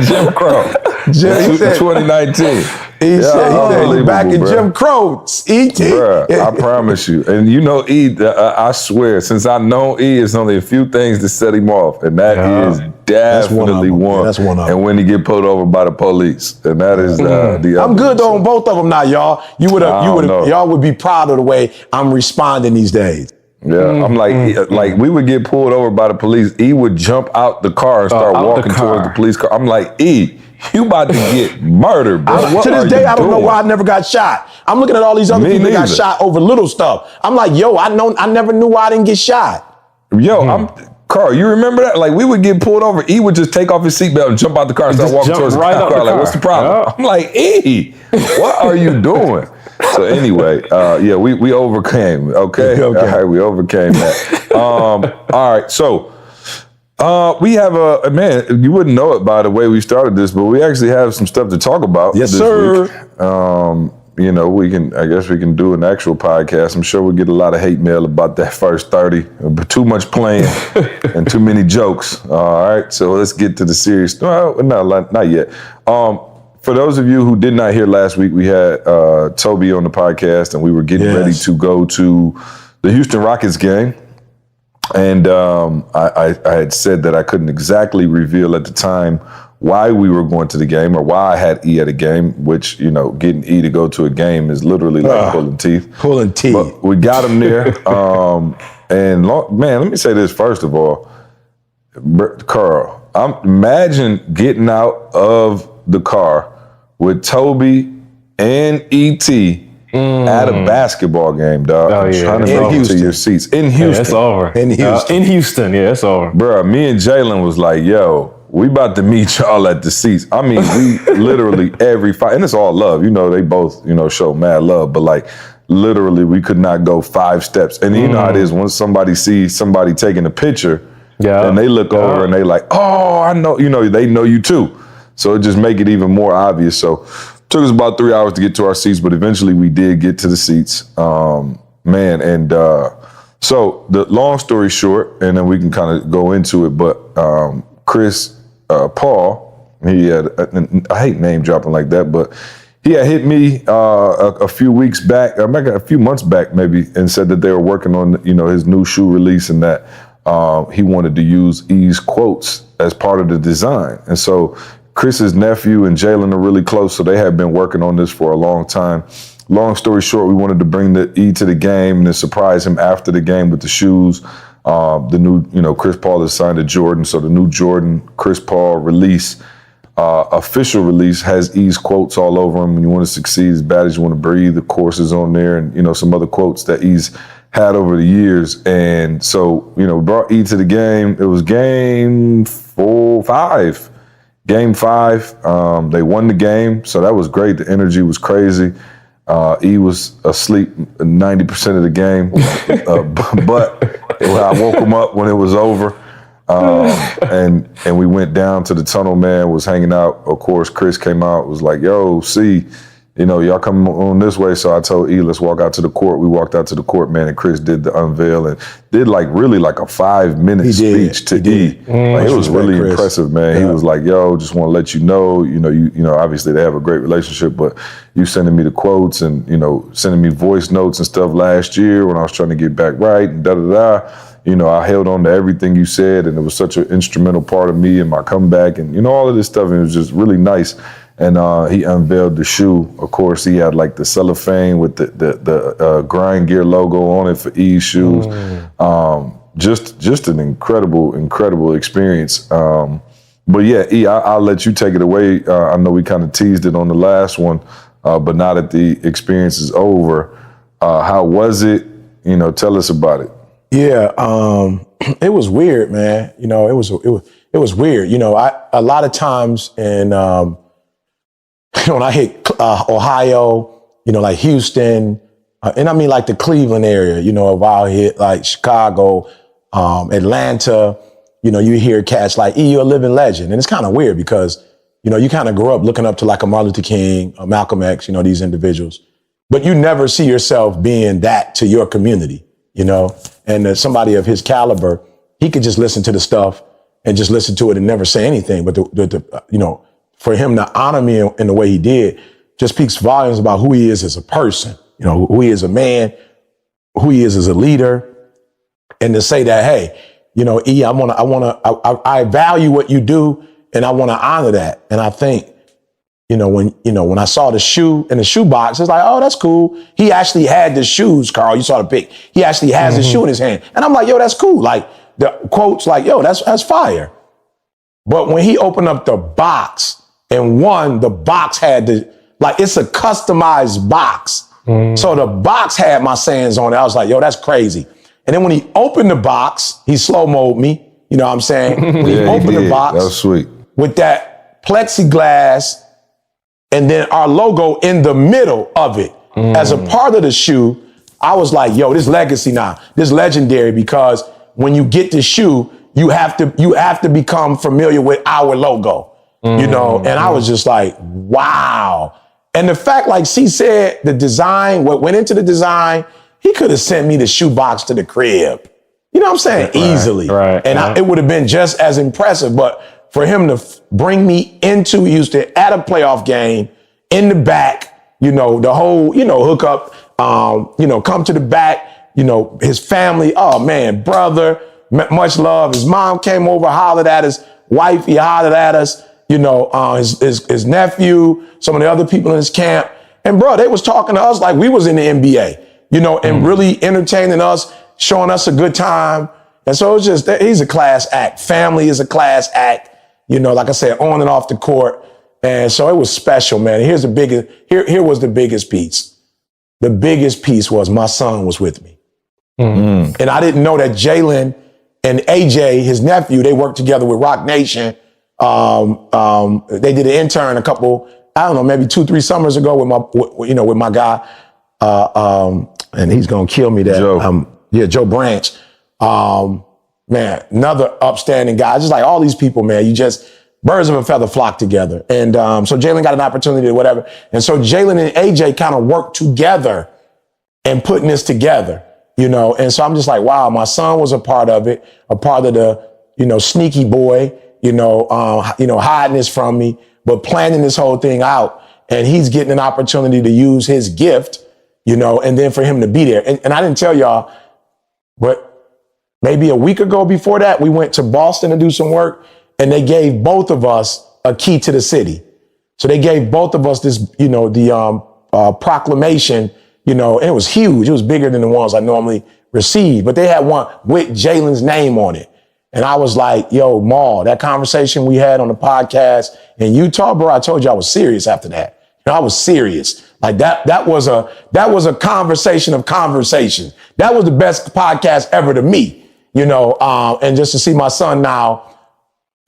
Jim Crow. 2019. He said you back in Jim Crow. E.T. Bruh, I promise you. And I swear, since I know E, it's only a few things to set him off. And that is definitely one. Yeah, that's one of them. And when he get pulled over by the police. And that is the other. I'm good though on both of them now, y'all. Y'all would be proud of the way I'm responding these days. Yeah, I'm like we would get pulled over by the police. E would jump out the car and start walking towards the police car. I'm like, E, You about to get murdered, bro. What to this are day, you I don't know doing? why I never got shot. I'm looking at all these other Me people that got neither. shot over little stuff. I'm like, yo, I never knew why I didn't get shot. Yo, Carl, you remember that? Like, we would get pulled over. E would just take off his seatbelt and jump out the car and start Just walking jump towards right the out car. the Like, car. what's the problem? Yep. I'm like, E, what are you doing? So anyway, yeah, we overcame. Okay, Okay. all right, we overcame that. All right, so we have a man. You wouldn't know it by the way we started this, but we actually have some stuff to talk about. Yes, this sir. week. You know, I guess we can do an actual podcast. I'm sure we'll get a lot of hate mail about that first 30, but too much playing and too many jokes. All right, so let's get to the serious. No, not yet. For those of you who did not hear last week, we had Toby on the podcast, and we were getting ready to go to the Houston Rockets game. And I had said that I couldn't exactly reveal at the time why we were going to the game or why I had E at a game, which, you know, getting E to go to a game is literally like pulling teeth. Pulling teeth. But we got him there. Man, let me say this first of all. Carl, imagine getting out of the car with Toby and E.T. at a basketball game, dog. Oh, yeah. Trying to In make it to Houston. your seats. In Yeah, Houston. it's over. In Houston. In Houston, yeah, it's over. Bruh, me and Jalen was like, yo, we about to meet y'all at the seats. I mean, we literally every fight, and it's all love. You know, they both, you know, show mad love, but like literally we could not go 5 steps. And you know how it is when somebody sees somebody taking a picture and they look over and they like, oh, I know, you know, they know you too. So it just make it even more obvious. So took us about 3 hours to get to our seats, but eventually we did get to the seats. So the long story short, and then we can kind of go into it, but Chris Paul, he had, I hate name dropping like that, but he had hit me a few weeks back, a few months back maybe, and said that they were working on, you know, his new shoe release and that he wanted to use E's quotes as part of the design. And so Chris's nephew and Jalen are really close, so they have been working on this for a long time. Long story short, we wanted to bring the E to the game and then surprise him after the game with the shoes. The new, you know, Chris Paul has signed a Jordan, so the new Jordan Chris Paul release, official release, has E's quotes all over them. When you want to succeed as bad as you want to breathe, the course is on there, and you know some other quotes that E's had over the years. And so, you know, brought E to the game. It was game 5. Game 5, they won the game, so that was great. The energy was crazy. E was asleep 90% of the game, but I woke him up when it was over, and we went down to the tunnel. Man was hanging out. Of course, Chris came out, was like, "Yo, see, you know, y'all come on this way." So I told E, "Let's walk out to the court." We walked out to the court, man, and Chris did the unveil and did like really like a 5-minute speech to E. Like, it was really impressive, man. He was like, "Yo, just want to let you know, you know, obviously they have a great relationship, but you sending me the quotes and, you know, sending me voice notes and stuff last year when I was trying to get back right and da-da-da. You know, I held on to everything you said, and it was such an instrumental part of me and my comeback and, you know, all of this stuff. And it was just really nice." And he unveiled the shoe. Of course, he had like the cellophane with the grind gear logo on it for E's shoes. Just an incredible experience. But yeah, E, I'll let you take it away. I know we kind of teased it on the last one, but now that the experience is over, how was it? You know, tell us about it. Yeah, it was weird, man. You know, it was weird. You know, a lot of times when I hit Ohio, you know, like Houston, and I mean like the Cleveland area, you know, if I hit like Chicago, Atlanta, you know, you hear cats like, "E, you're a living legend." And it's kind of weird because, you know, you kind of grew up looking up to like a Martin Luther King, a Malcolm X, you know, these individuals, but you never see yourself being that to your community, you know, and somebody of his caliber, he could just listen to the stuff and just listen to it and never say anything. But you know, for him to honor me in the way he did just speaks volumes about who he is as a person, you know, who he is as a man, who he is as a leader. And to say that, hey, you know, E, I value what you do and I want to honor that. And I think, when I saw the shoe in the shoe box, it's like, oh, that's cool. He actually had the shoes, Carl. You saw the pic. He actually has the shoe in his hand. And I'm like, yo, that's cool. Like the quotes like, yo, that's fire. But when he opened up the box And one, the box had it's a customized box. So the box had my sayings on it. I was like, yo, that's crazy. And then when he opened the box, he slow-mo'd me. You know what I'm saying? When he opened the box. That was sweet. With that plexiglass and then our logo in the middle of it as a part of the shoe, I was like, yo, this legacy now, this legendary, because when you get the shoe, you have to become familiar with our logo, you know? And I was just like, wow. And the fact, like C said, the design, what went into the design, he could have sent me the shoe box to the crib. You know what I'm saying? Easily. Right. And it would have been just as impressive. But for him to bring me into Houston at a playoff game in the back, you know, the whole, you know, hook up, you know, come to the back, you know, his family, oh man, brother, much love. His mom came over, hollered at us, wife, he hollered at us, you know, his nephew, some of the other people in his camp. And bro, they was talking to us like we was in the NBA, you know, and really entertaining us, showing us a good time. And so it's just, he's a class act. Family is a class act, you know, like I said, on and off the court. And so it was special, man. Here was the biggest piece. The biggest piece was my son was with me. And I didn't know that Jalen and AJ, his nephew, they worked together with Rock Nation. They did an intern a couple, I don't know, maybe 2-3 summers ago with my guy. And he's gonna kill me there. Joe Branch. Man, another upstanding guy. Just like all these people, man, birds of a feather flock together. And so Jalen got an opportunity to whatever. And so Jalen and AJ kind of worked together and putting this together, you know. And so I'm just like, wow, my son was a part of it, a part of the, you know, sneaky boy, hiding this from me, but planning this whole thing out. And he's getting an opportunity to use his gift, you know, and then for him to be there. And I didn't tell y'all, but maybe a week ago before that, we went to Boston to do some work, and they gave both of us a key to the city. So they gave both of us this, you know, the proclamation, you know, and it was huge. It was bigger than the ones I normally receive, but they had one with Jalen's name on it. And I was like, yo, Maul, that conversation we had on the podcast in Utah, bro, I told you I was serious after that. You know, I was serious. Like that was a conversation of conversations. That was the best podcast ever to me, you know, and just to see my son now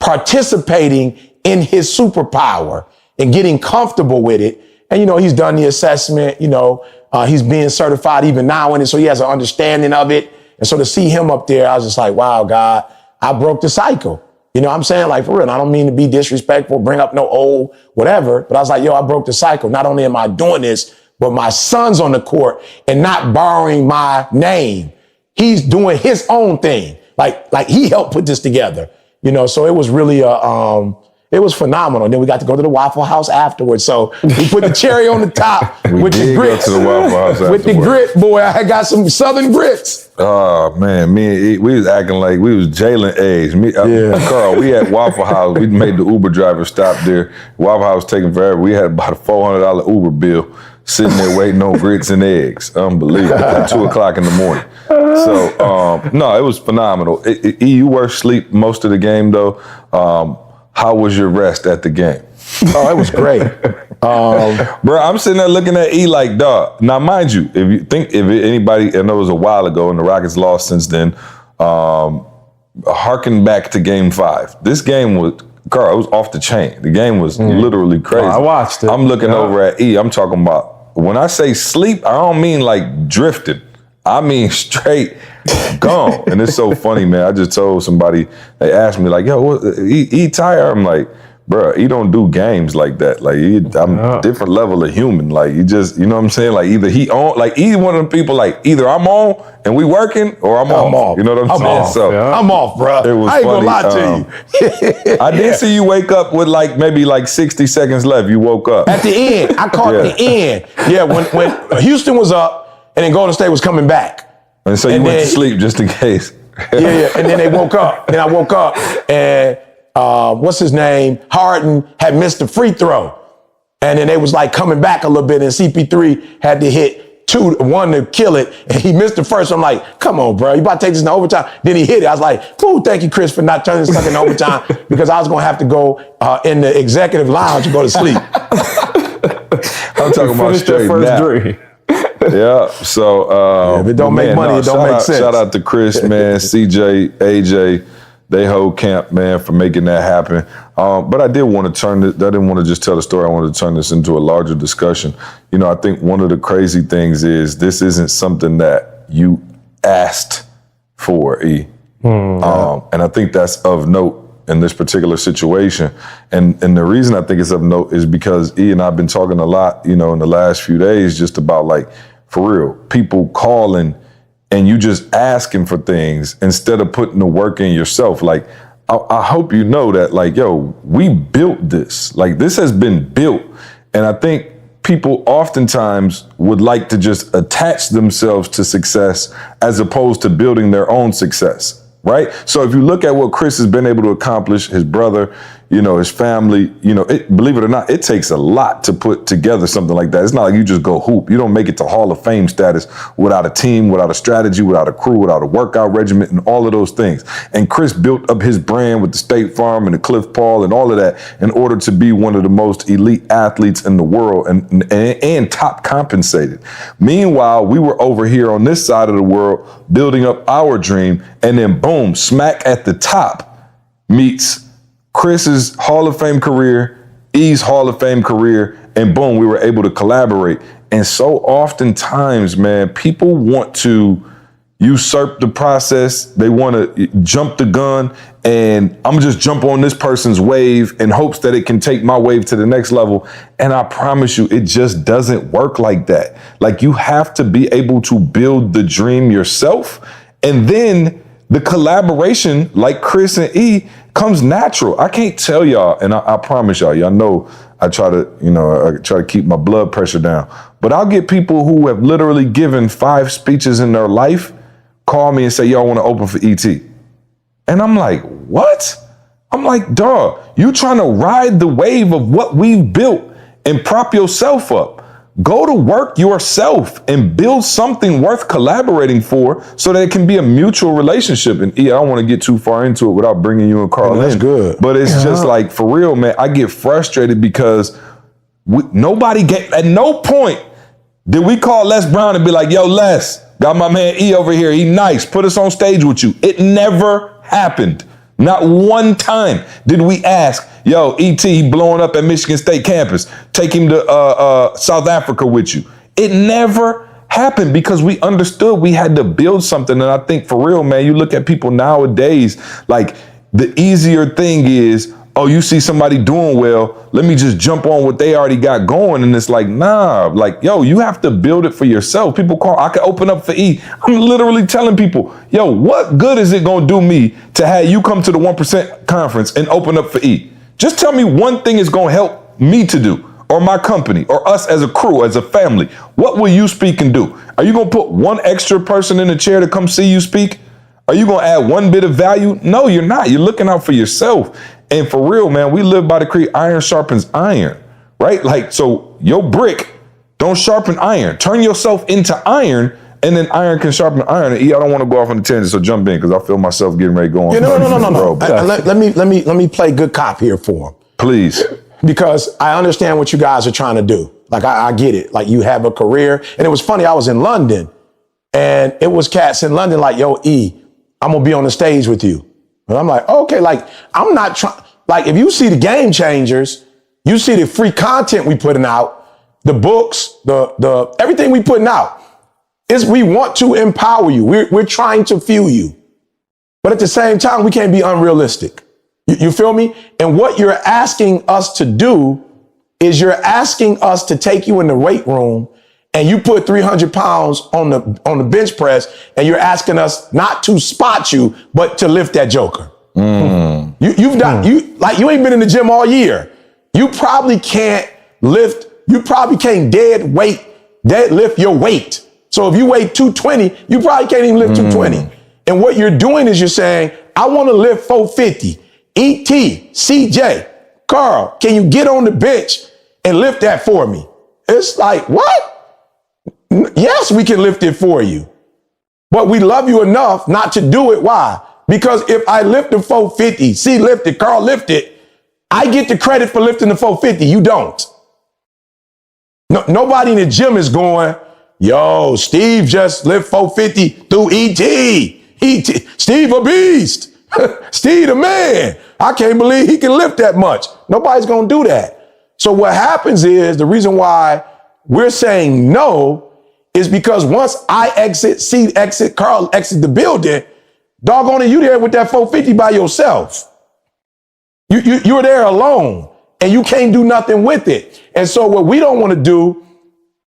participating in his superpower and getting comfortable with it. And, you know, he's done the assessment, you know, he's being certified even now in it. So he has an understanding of it. And so to see him up there, I was just like, wow, God, I broke the cycle. You know what I'm saying? Like, for real, I don't mean to be disrespectful, bring up no old whatever, but I was like, yo, I broke the cycle. Not only am I doing this, but my son's on the court and not borrowing my name. He's doing his own thing. Like he helped put this together, you know? So it was really it was phenomenal. And then we got to go to the Waffle House afterwards. So we put the cherry on the top with the grits. Go to the Waffle House with the grit, boy. I got some Southern grits. Oh man, we was acting like we was Jalen eggs. Carl, we had Waffle House. We made the Uber driver stop there. Waffle House taking forever. We had about a $400 Uber bill sitting there waiting on grits and eggs. Unbelievable. At 2:00 in the morning. So no, it was phenomenal. You were asleep most of the game though. How was your rest at the game? Oh, it was great. Bro, I'm sitting there looking at E like, dog. Now, mind you, if anybody, I know it was a while ago and the Rockets lost since then, harken back to game 5. This game was, Carl, it was off the chain. The game was literally crazy. I watched it. I'm looking over at E. I'm talking about, when I say sleep, I don't mean like drifting. I mean straight gone. And it's so funny, man. I just told somebody, they asked me like, yo, he tired? I'm like, bro, he don't do games like that. Like I'm a different level of human. Like you just, you know what I'm saying? Like either he on, like either one of the people, like either I'm on and we working or I'm off. You know what I'm saying? Off. So I'm off, bro. It was I ain't funny. gonna lie to you. I did see you wake up with like maybe like 60 seconds left. You woke up. At the end, I caught the end. Yeah, when Houston was up and then Golden State was coming back. And so you went to sleep just in case. Yeah. And then they woke up. Then I woke up and what's his name? Harden had missed the free throw. And then they was like coming back a little bit and CP3 had to hit 2-1 to kill it, and he missed the first. I'm like, come on, bro, you about to take this in overtime. Then he hit it. I was like, ooh, thank you, Chris, for not turning this stuff in overtime, because I was going to have to go in the executive lounge and go to sleep. I'm talking about straight nap. Yeah, so if it don't make money, it don't make sense. Shout out to Chris, man, CJ, AJ, they whole camp, man, for making that happen. But I did want to turn it. I didn't want to just tell the story. I wanted to turn this into a larger discussion. You know, I think one of the crazy things is this isn't something that you asked for, E. And I think that's of note in this particular situation. And the reason I think it's of note is because E and I've been talking a lot, you know, in the last few days, just about, like, for real, people calling and you just asking for things instead of putting the work in yourself. Like, I hope you know that, like, yo, we built this. Like, this has been built. And I think people oftentimes would like to just attach themselves to success as opposed to building their own success. Right? So if you look at what Chris has been able to accomplish, his brother, you know, his family, you know, believe it or not, it takes a lot to put together something like that. It's not like you just go hoop. You don't make it to Hall of Fame status without a team, without a strategy, without a crew, without a workout regimen, and all of those things. And Chris built up his brand with the State Farm and the Cliff Paul and all of that in order to be one of the most elite athletes in the world and top compensated. Meanwhile, we were over here on this side of the world building up our dream, and then boom, smack at the top meets Chris's Hall of Fame career, E's Hall of Fame career, and boom, we were able to collaborate. And so oftentimes, man, people want to usurp the process. They want to jump the gun, and I'm just jump on this person's wave in hopes that it can take my wave to the next level. And I promise you, it just doesn't work like that. Like, you have to be able to build the dream yourself, and then the collaboration, like Chris and E, comes natural. I can't tell y'all, and I promise y'all know I try to keep my blood pressure down. But I'll get people who have literally given 5 speeches in their life call me and say, yo, I want to open for ET. And I'm like, what? I'm like, dawg, you trying to ride the wave of what we've built and prop yourself up. Go to work yourself and build something worth collaborating for so that it can be a mutual relationship. And I don't want to get too far into it without bringing you and Carl in. That's good. But it's just like, for real, man, I get frustrated because at no point did we call Les Brown and be like, yo, Les, got my man E over here. He nice. Put us on stage with you. It never happened. Not one time did we ask, yo, E.T., he blowing up at Michigan State campus. Take him to South Africa with you. It never happened because we understood we had to build something. And I think, for real, man, you look at people nowadays, like, the easier thing is, oh, you see somebody doing well, let me just jump on what they already got going. And it's like, nah, like, yo, you have to build it for yourself. People call, I can open up for E. I'm literally telling people, yo, what good is it gonna do me to have you come to the 1% conference and open up for E? Just tell me one thing is gonna help me to do, or my company, or us as a crew, as a family. What will you speak and do? Are you gonna put one extra person in the chair to come see you speak? Are you gonna add one bit of value? No, you're not. You're looking out for yourself. And for real, man, we live by the creed, iron sharpens iron, right? Like, so your brick don't sharpen iron. Turn yourself into iron, and then iron can sharpen iron. And I don't want to go off on a tangent, so jump in, because I feel myself getting ready to go on. No. Let me play good cop here for him. Please. Because I understand what you guys are trying to do. Like, I get it. Like, you have a career. And it was funny, I was in London, and it was cats in London like, yo, E, I'm going to be on the stage with you. And I'm like, okay, like, I'm not trying, like, if you see the Game Changers, you see the free content we putting out, the books, the everything we putting out, is we want to empower you. We're trying to fuel you. But at the same time, we can't be unrealistic. You feel me? And what you're asking us to do is you're asking us to take you in the weight room and you put 300 pounds on the bench press, and you're asking us not to spot you, but to lift that joker. You ain't been in the gym all year. You probably can't lift, you probably can't deadlift your weight. So if you weigh 220, you probably can't even lift 220. And what you're doing is you're saying, I want to lift 450. E.T., CJ, Carl, can you get on the bench and lift that for me? It's like, what? Yes, we can lift it for you. But we love you enough not to do it. Why? Because if I lift the 450, C lifted, Carl lifted, I get the credit for lifting the 450. You don't. No, nobody in the gym is going, yo, Steve just lift 450 through ET. Steve a beast. Steve the man. I can't believe he can lift that much. Nobody's going to do that. So what happens is the reason why we're saying no is because once I exit, C exit, Carl exit the building, doggone it, you there with that 450 by yourself. You're there alone and you can't do nothing with it. And so what we don't want to do,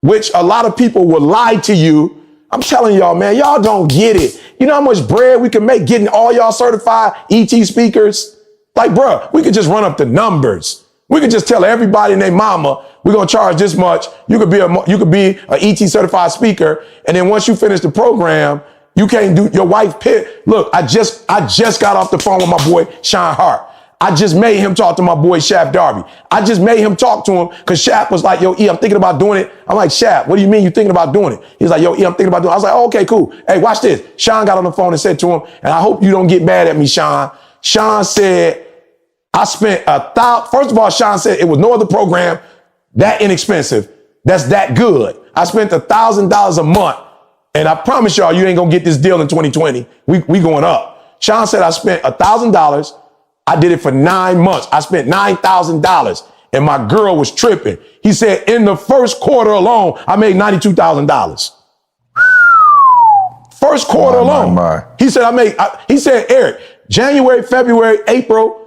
which a lot of people will lie to you, I'm telling y'all, man, y'all don't get it. You know how much bread we can make getting all y'all certified ET speakers? Like, bruh, we could just run up the numbers. We could just tell everybody and their mama, we're going to charge this much. You could be a ET certified speaker. And then once you finish the program, you can't do your wife pit. Look, I just got off the phone with my boy, Sean Hart. I just made him talk to my boy, Shap Darby. I just made him talk to him because Shap was like, yo, E, I'm thinking about doing it. I'm like, Shap, what do you mean you thinking about doing it? He's like, yo, E, I'm thinking about doing it. I was like, oh, okay, cool. Hey, watch this. Sean got on the phone and said to him, and I hope you don't get mad at me, Sean. Sean said, I spent first of all, Sean said it was no other program that inexpensive, that's that good. I spent $1,000 a month, and I promise y'all, you ain't gonna get this deal in 2020. We going up. Sean said I spent $1,000. I did it for 9 months. I spent $9,000, and my girl was tripping. He said in the first quarter alone, I made $92,000. First quarter alone. He said he said, Eric, January, February, April,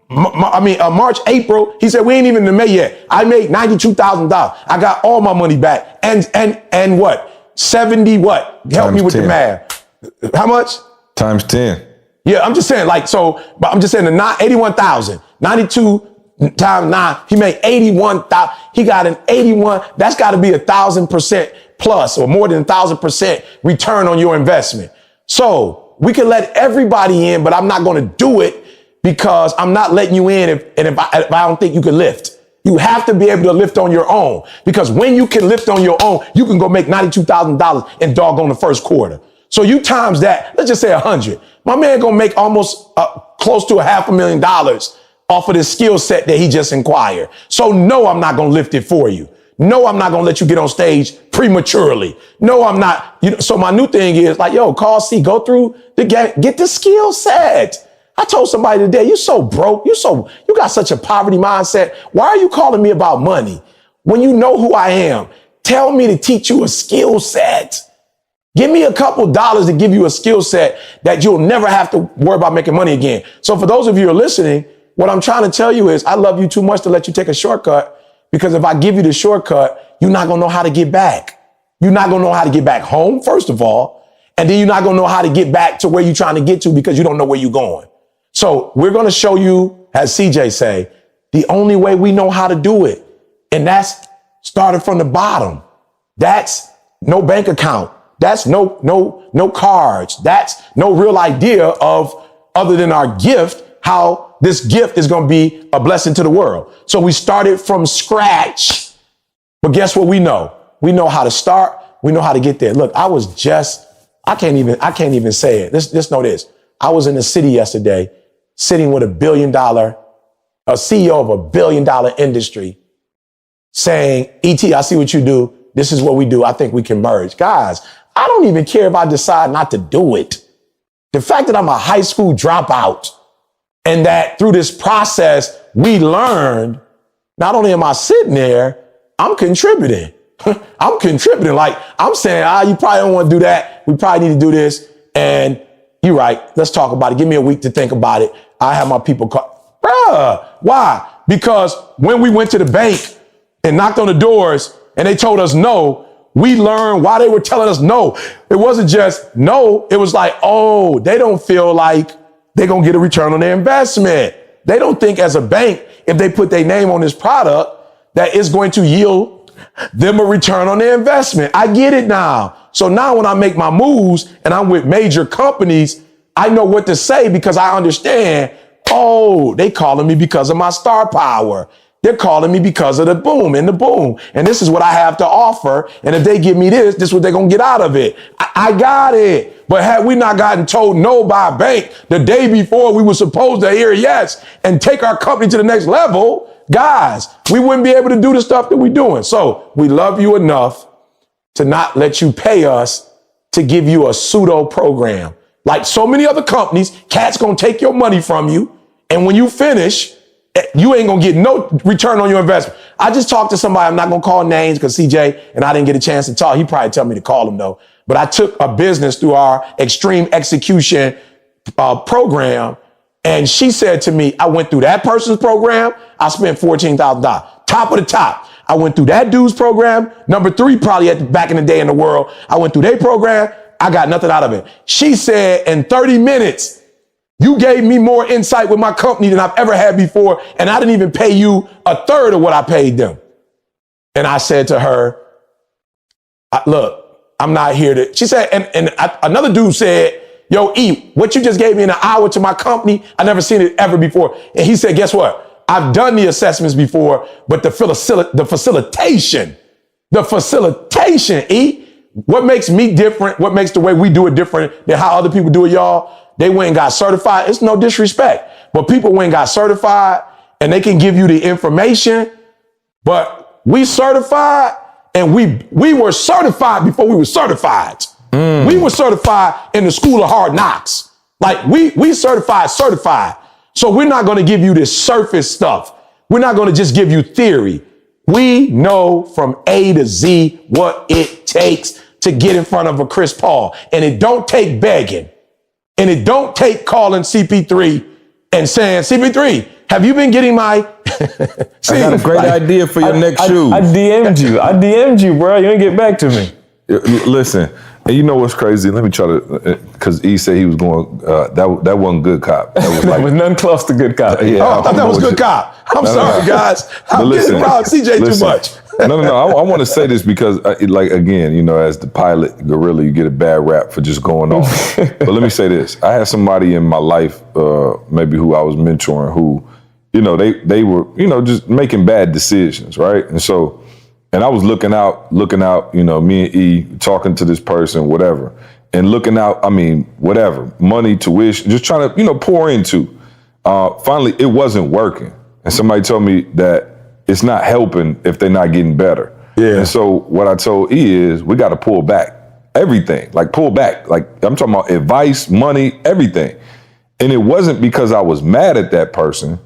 March, April. He said, we ain't even in May yet. I made $92,000. I got all my money back. And what? 70 what? Help me with 10. The math. How much? Times 10. Yeah, I'm just saying but I'm just saying the 81,000, 92 times 9, he made 81,000. He got an 81. That's got to be 1,000% plus or more than 1,000% return on your investment. So we can let everybody in, but I'm not going to do it because I'm not letting you in if I don't think you can lift. You have to be able to lift on your own, because when you can lift on your own, you can go make $92,000 in doggone the first quarter. So you times that, let's just say 100. My man gonna make almost close to $500,000 off of this skill set that he just acquired. So no, I'm not gonna lift it for you. No, I'm not gonna let you get on stage prematurely. No, I'm not. So my new thing is like, yo, call C, go through the game, get the skill set. I told somebody today, you so broke, you got such a poverty mindset. Why are you calling me about money when you know who I am? Tell me to teach you a skill set. Give me a couple dollars to give you a skill set that you'll never have to worry about making money again. So for those of you who are listening, what I'm trying to tell you is I love you too much to let you take a shortcut, because if I give you the shortcut, you're not going to know how to get back. You're not going to know how to get back home, first of all, and then you're not going to know how to get back to where you're trying to get to because you don't know where you're going. So we're going to show you, as CJ say, the only way we know how to do it. And that's starting from the bottom. That's no bank account. That's no cards. That's no real idea of, other than our gift, how this gift is going to be a blessing to the world. So we started from scratch. But guess what we know? We know how to start. We know how to get there. Look, I can't even say it. Just know this. I was in the city yesterday, sitting with a CEO of a $1 billion industry, saying, ET, I see what you do. This is what we do. I think we can merge. Guys, I don't even care if I decide not to do it. The fact that I'm a high school dropout and that through this process, we learned, not only am I sitting there, I'm contributing. I'm contributing. Like I'm saying, you probably don't want to do that. We probably need to do this. And you're right. Let's talk about it. Give me a week to think about it. I have my people call. Bruh, why? Because when we went to the bank and knocked on the doors and they told us no, we learned why they were telling us no. It wasn't just no. It was like, oh, they don't feel like they're going to get a return on their investment. They don't think as a bank, if they put their name on this product, that it's going to yield them a return on their investment. I get it now. So now when I make my moves and I'm with major companies, I know what to say because I understand, oh, they calling me because of my star power. They're calling me because of the boom and the boom. And this is what I have to offer. And if they give me this is what they're going to get out of it. I got it. But had we not gotten told no by a bank the day before we were supposed to hear yes and take our company to the next level, guys, we wouldn't be able to do the stuff that we're doing. So we love you enough to not let you pay us to give you a pseudo program. Like so many other companies, Cat's going to take your money from you. And when you finish, you ain't gonna get no return on your investment. I just talked to somebody, I'm not gonna call names because CJ and I didn't get a chance to talk. He probably tell me to call him though. But I took a business through our extreme execution program. And she said to me, I went through that person's program. I spent $14,000. Top of the top. I went through that dude's program. Number 3, probably back in the day in the world. I went through their program. I got nothing out of it. She said in 30 minutes, you gave me more insight with my company than I've ever had before, and I didn't even pay you a third of what I paid them. And I said to her, look, I'm not here to, she said, and another dude said, yo, E, what you just gave me in an hour to my company, I never seen it ever before. And he said, guess what? I've done the assessments before, but the facilitation, E, what makes me different, what makes the way we do it different than how other people do it, y'all? They went and got certified. It's no disrespect, but people went and got certified and they can give you the information, but we certified and we were certified before we were certified. We were certified in the school of hard knocks. Like we certified. So we're not going to give you this surface stuff. We're not going to just give you theory. We know from A to Z what it takes to get in front of a Chris Paul. And it don't take begging. And it don't take calling CP3 and saying, CP3, have you been getting my... I got a great idea for your next shoe. I DM'd you, bro. You didn't get back to me. Listen, and you know what's crazy? Let me try to, because E said he was going, that wasn't good cop. That was That was none close to good cop. I thought that was good cop. I'm sorry, guys. I'm getting around CJ too much. No. I want to say this because, again, as the pilot gorilla, you get a bad rap for just going off. But let me say this: I had somebody in my life, maybe who I was mentoring, who, they were, just making bad decisions, right? And I was looking out, me and E talking to this person, whatever, and looking out. Whatever, money, tuition, just trying to, pour into. Finally, it wasn't working, and somebody told me that it's not helping if they're not getting better. Yeah. And so what I told E is we got to pull back everything, pull back. I'm talking about advice, money, everything. And it wasn't because I was mad at that person.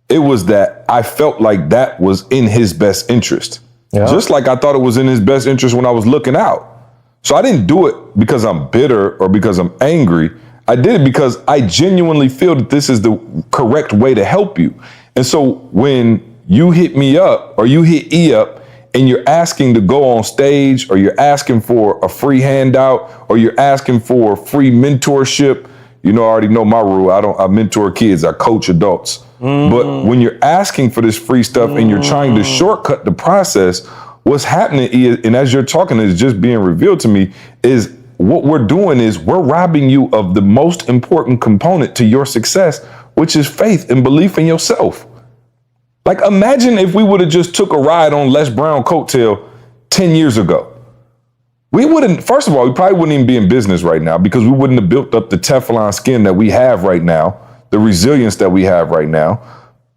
It was that I felt like that was in his best interest. Yeah. Just like I thought it was in his best interest when I was looking out. So I didn't do it because I'm bitter or because I'm angry. I did it because I genuinely feel that this is the correct way to help you. And so when you hit me up or you hit E up and you're asking to go on stage or you're asking for a free handout or you're asking for free mentorship, I already know my rule. I mentor kids, I coach adults. But when you're asking for this free stuff and you're trying to shortcut the process, what's happening is, and as you're talking, is just being revealed to me, is what we're doing is we're robbing you of the most important component to your success, which is faith and belief in yourself. Imagine if we would have just took a ride on Les Brown coattail 10 years ago. We wouldn't, first of all, we probably wouldn't even be in business right now because we wouldn't have built up the Teflon skin that we have right now, the resilience that we have right now.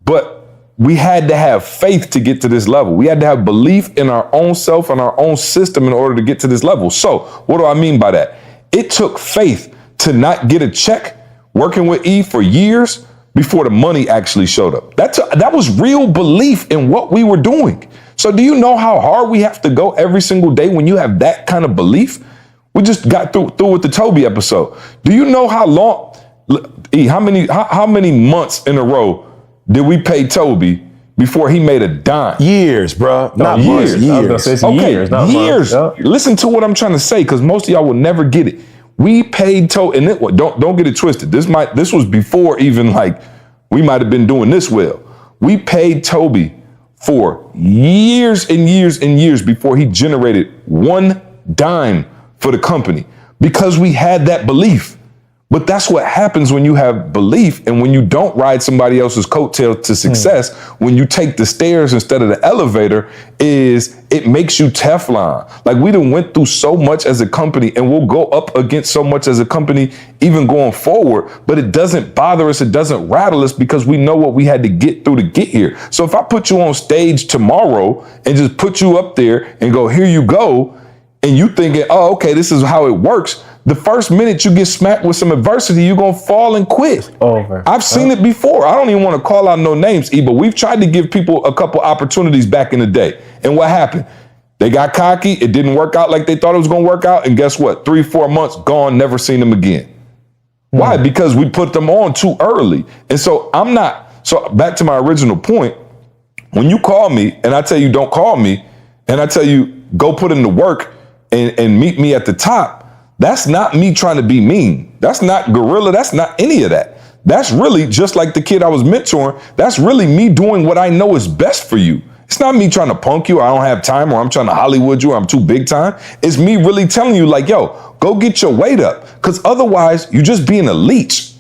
But we had to have faith to get to this level. We had to have belief in our own self and our own system in order to get to this level. So what do I mean by that? It took faith to not get a check working with E for years before the money actually showed up. That was real belief in what we were doing. So do you know how hard we have to go every single day when you have that kind of belief? We just got through with the Toby episode. Do you know how long, E, how many months in a row did we pay Toby before he made a dime? Years, bro. Not years. Years. Okay, years, not years. months. Yep. Listen to what I'm trying to say, because most of y'all will never get it. We paid Toby, and don't get it twisted. This was before even we might have been doing this well. We paid Toby for years and years and years before he generated one dime for the company because we had that belief. But that's what happens when you have belief and when you don't ride somebody else's coattail to success. When you take the stairs instead of the elevator, is it makes you Teflon. Like we done went through so much as a company and we'll go up against so much as a company even going forward, but it doesn't bother us. It doesn't rattle us because we know what we had to get through to get here. So if I put you on stage tomorrow and just put you up there and go, here you go, and you thinking, oh, okay, this is how it works. The first minute you get smacked with some adversity, you're gonna fall and quit. Over. I've seen it before. I don't even want to call out no names, E, but we've tried to give people a couple opportunities back in the day. And what happened? They got cocky, it didn't work out like they thought it was gonna work out, and guess what? 3-4 months gone, never seen them again. Why? Because we put them on too early. And so so back to my original point, when you call me and I tell you don't call me, and I tell you go put in the work and meet me at the top, that's not me trying to be mean. That's not guerrilla. That's not any of that. That's really just like the kid I was mentoring. That's really me doing what I know is best for you. It's not me trying to punk you. I don't have time, or I'm trying to Hollywood you, or I'm too big time. It's me really telling you like, yo, go get your weight up. Because otherwise you're just being a leech.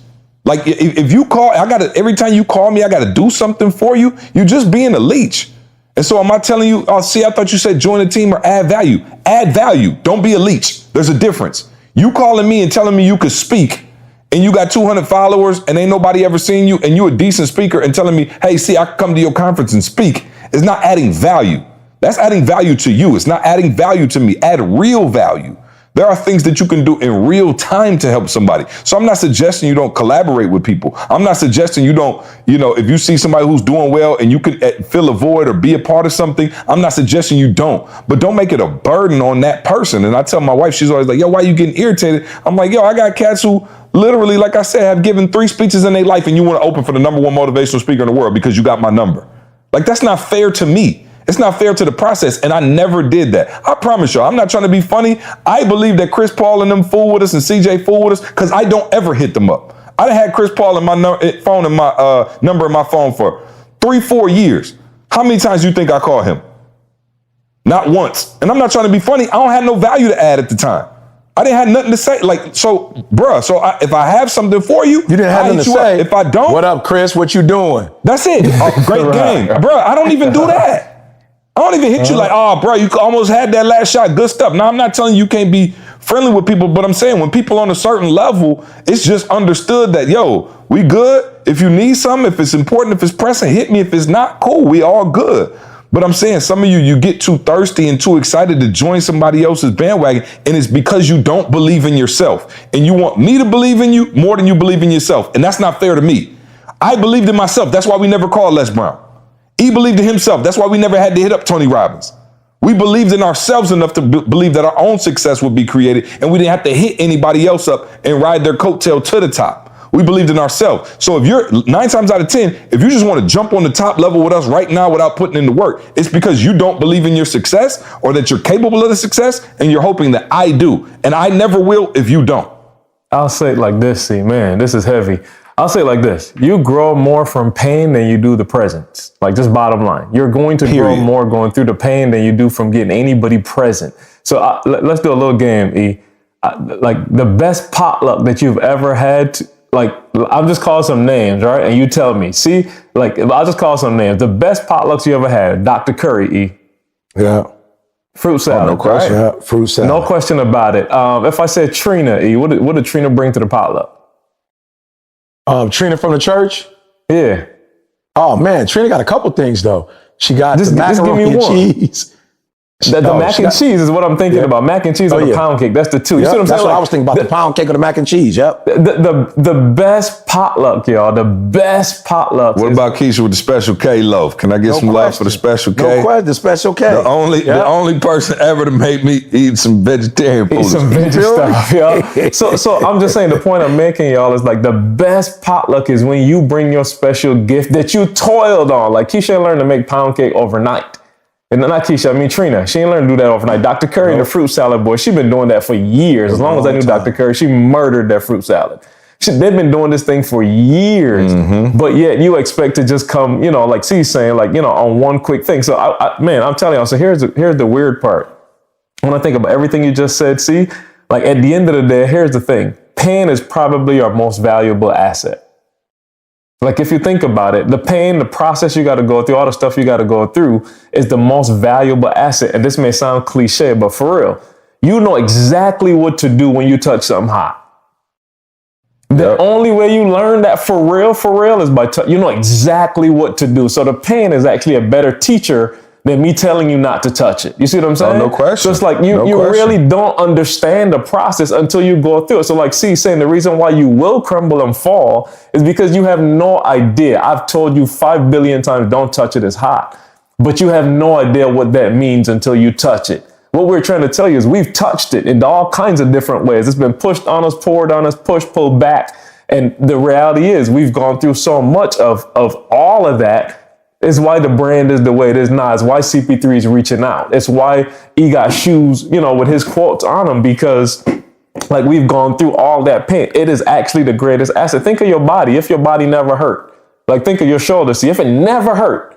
Like if you call, every time you call me, I got to do something for you. You're just being a leech. And so am I telling you, oh, see, I thought you said join the team or add value. Add value. Don't be a leech. There's a difference. You calling me and telling me you could speak and you got 200 followers and ain't nobody ever seen you and you a decent speaker and telling me, hey, see, I can come to your conference and speak, is not adding value. That's adding value to you. It's not adding value to me. Add real value. There are things that you can do in real time to help somebody. So I'm not suggesting you don't collaborate with people. I'm not suggesting you don't, if you see somebody who's doing well and you can fill a void or be a part of something, I'm not suggesting you don't, but don't make it a burden on that person. And I tell my wife, she's always like, yo, why are you getting irritated? I'm like, yo, I got cats who literally, like I said, have given 3 speeches in their life and you want to open for the #1 motivational speaker in the world because you got my number. Like, that's not fair to me. It's not fair to the process, and I never did that. I promise y'all, I'm not trying to be funny. I believe that Chris Paul and them fool with us and CJ fool with us because I don't ever hit them up. I done had Chris Paul in my phone and my number in my phone for 3-4 years. How many times do you think I call him? Not once. And I'm not trying to be funny. I don't have no value to add at the time. I didn't have nothing to say. Like, so, bruh, if I have something for you, You didn't have nothing to say. If I don't, what up, Chris? What you doing? that's it. Great game. Bruh, I don't even do that. I don't even hit you like, oh, bro, you almost had that last shot. Good stuff. Now, I'm not telling you can't be friendly with people, but I'm saying when people on a certain level, it's just understood that, yo, we good. If you need something, if it's important, if it's pressing, hit me. If it's not, cool. We all good. But I'm saying some of you get too thirsty and too excited to join somebody else's bandwagon, and it's because you don't believe in yourself. And you want me to believe in you more than you believe in yourself. And that's not fair to me. I believed in myself. That's why we never called Les Brown. He believed in himself. That's why we never had to hit up Tony Robbins. We believed in ourselves enough to believe that our own success would be created, and we didn't have to hit anybody else up and ride their coattail to the top. We believed in ourselves. So if you're 9 times out of 10, if you just want to jump on the top level with us right now without putting in the work, it's because you don't believe in your success or that you're capable of the success, and you're hoping that I do. And I never will if you don't. I'll say it like this, see, man, this is heavy. I'll say it like this. You grow more from pain than you do the presents. Like, just bottom line. You're going to grow more going through the pain than you do from getting anybody present. So let's do a little game, E. Like, the best potluck that you've ever had, I'll just call some names, right? And you tell me. See, I'll just call some names. The best potlucks you ever had, Dr. Curry, E. Yeah. Fruit salad. No question. Right? Yeah, fruit salad. No question about it. If I said Trina, E, what did Trina bring to the potluck? Trina from the church? Yeah. Oh, man, Trina got a couple things, though. She got the macaroni and cheese. The mac and cheese is what I'm thinking about. Mac and cheese or the pound cake. That's the two. You see what I'm saying? That's what I was thinking about, the pound cake or the mac and cheese. Yep. The best potluck, y'all. The best potluck. What about Keisha with the Special K loaf? Can I get some love for the Special K? No question, the Special K. The only person ever to make me eat some vegetarian food. Eat some veggie stuff, y'all. So I'm just saying, the point I'm making, y'all, is like the best potluck is when you bring your special gift that you toiled on. Like, Keisha learned to make pound cake overnight. And not Keisha, I mean Trina. She ain't learned to do that overnight. Dr. Curry, the fruit salad boy, she been doing that for years. As long as I knew Dr. Curry, she murdered that fruit salad. They've been doing this thing for years, but yet you expect to just come, like C's saying, on one quick thing. So man, I'm telling y'all, so here's the weird part. When I think about everything you just said, C, like at the end of the day, here's the thing. pain is probably our most valuable asset. Like if you think about it, the pain, the process you got to go through, all the stuff you got to go through is the most valuable asset. And this may sound cliche, but for real, you know exactly what to do when you touch something hot. The only way you learn that for real is by you know exactly what to do. So the pain is actually a better teacher than me telling you not to touch it. You see what I'm saying? Oh, no question. So it's like you really don't understand the process until you go through it. So like C saying the reason why you will crumble and fall is because you have no idea. I've told you 5 billion times, don't touch it, it's hot. But you have no idea what that means until you touch it. What we're trying to tell you is we've touched it in all kinds of different ways. It's been pushed on us, poured on us, pushed, pulled back. And the reality is we've gone through so much of all of that. It's why the brand is the way it is now. It's why CP3 is reaching out. It's why he got shoes, you know, with his quotes on them, because like we've gone through all that pain. It is actually the greatest asset. Think of your body. If your body never hurt, like think of your shoulder. See, if it never hurt,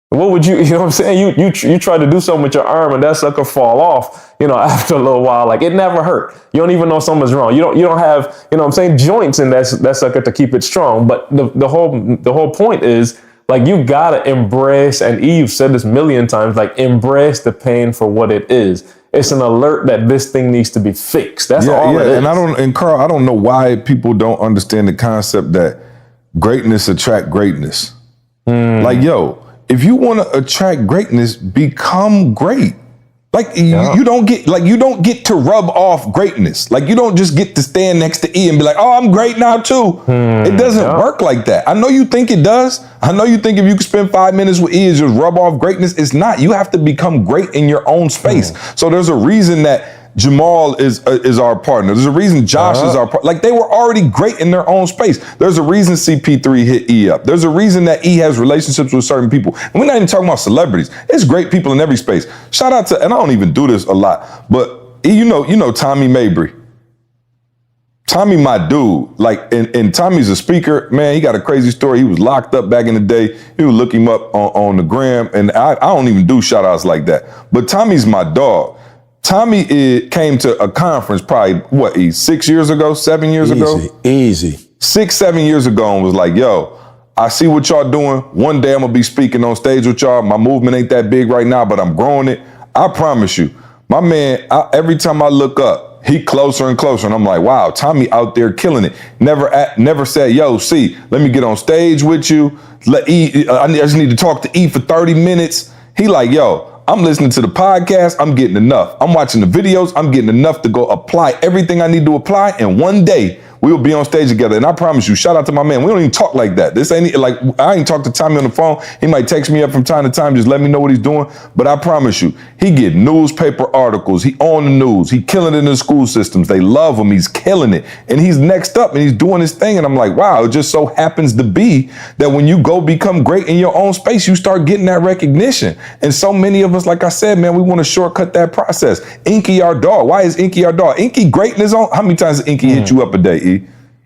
what would you know what I'm saying? You try to do something with your arm and that sucker fall off, you know, after a little while, like it never hurt. You don't even know something's wrong. You don't have, you know what I'm saying, joints in that sucker to keep it strong. But the whole point is, like, you gotta embrace, and you've said this a million times, like, embrace the pain for what it is. It's an alert that this thing needs to be fixed. That's all it is. And Carl, I don't know why people don't understand the concept that greatness attract greatness. Like, yo, if you want to attract greatness, become great. Like you don't get to rub off greatness. Like you don't just get to stand next to E and be like, oh, I'm great now too. It doesn't work like that. I know you think it does. I know you think if you can spend 5 minutes with E and just rub off greatness. It's not. You have to become great in your own space. So there's a reason that Jamal is our partner. There's a reason Josh is our partner. Like they were already great in their own space. There's a reason CP3 hit E up. There's a reason that E has relationships with certain people. And we're not even talking about celebrities. It's great people in every space. Shout out to, and I don't even do this a lot, but you know Tommy Mabry. Tommy, my dude, like, and Tommy's a speaker, man. He got a crazy story. He was locked up back in the day. You would look him up on the gram, and I don't even do shout outs like that. But Tommy's my dog. Tommy came to a conference probably, 6 years ago, 7 years ago? Easy. 6, 7 years ago, and was like, yo, I see what y'all doing. One day I'm gonna be speaking on stage with y'all. My movement ain't that big right now, but I'm growing it. I promise you. My man, every time I look up, he closer and closer. And I'm like, wow, Tommy out there killing it. Never said, yo, C, let me get on stage with you. I just need to talk to E for 30 minutes. He like, yo, I'm listening to the podcast. I'm getting enough. I'm watching the videos. I'm getting enough to go apply everything I need to apply. And one day we'll be on stage together. And I promise you, shout out to my man. We don't even talk like that. This ain't like, I ain't talk to Tommy on the phone. He might text me up from time to time, just let me know what he's doing. But I promise you, he get newspaper articles. He on the news. He killing it in the school systems. They love him. He's killing it. And he's next up and he's doing his thing. And I'm like, wow, it just so happens to be that when you go become great in your own space, you start getting that recognition. And so many of us, like I said, man, we want to shortcut that process. Inky, our dog. Why is Inky our dog? Inky great in his own. How many times did Inky hit you up a day, E?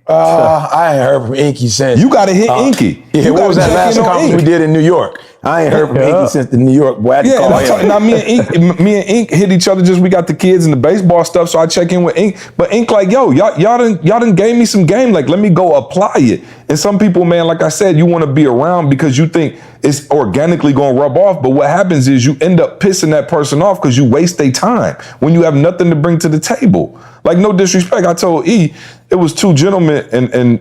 I ain't heard from Inky since. You got to hit Inky. Yeah, what was that last conference we did in New York? I ain't heard from Inky since the New York boy. Now me and Ink hit each other. Just we got the kids and the baseball stuff, so I check in with Ink. But Ink like, yo, y'all done gave me some game. Like, let me go apply it. And some people, man, like I said, you want to be around because you think it's organically going to rub off. But what happens is you end up pissing that person off because you waste their time when you have nothing to bring to the table. Like, no disrespect. I told E, it was two gentlemen and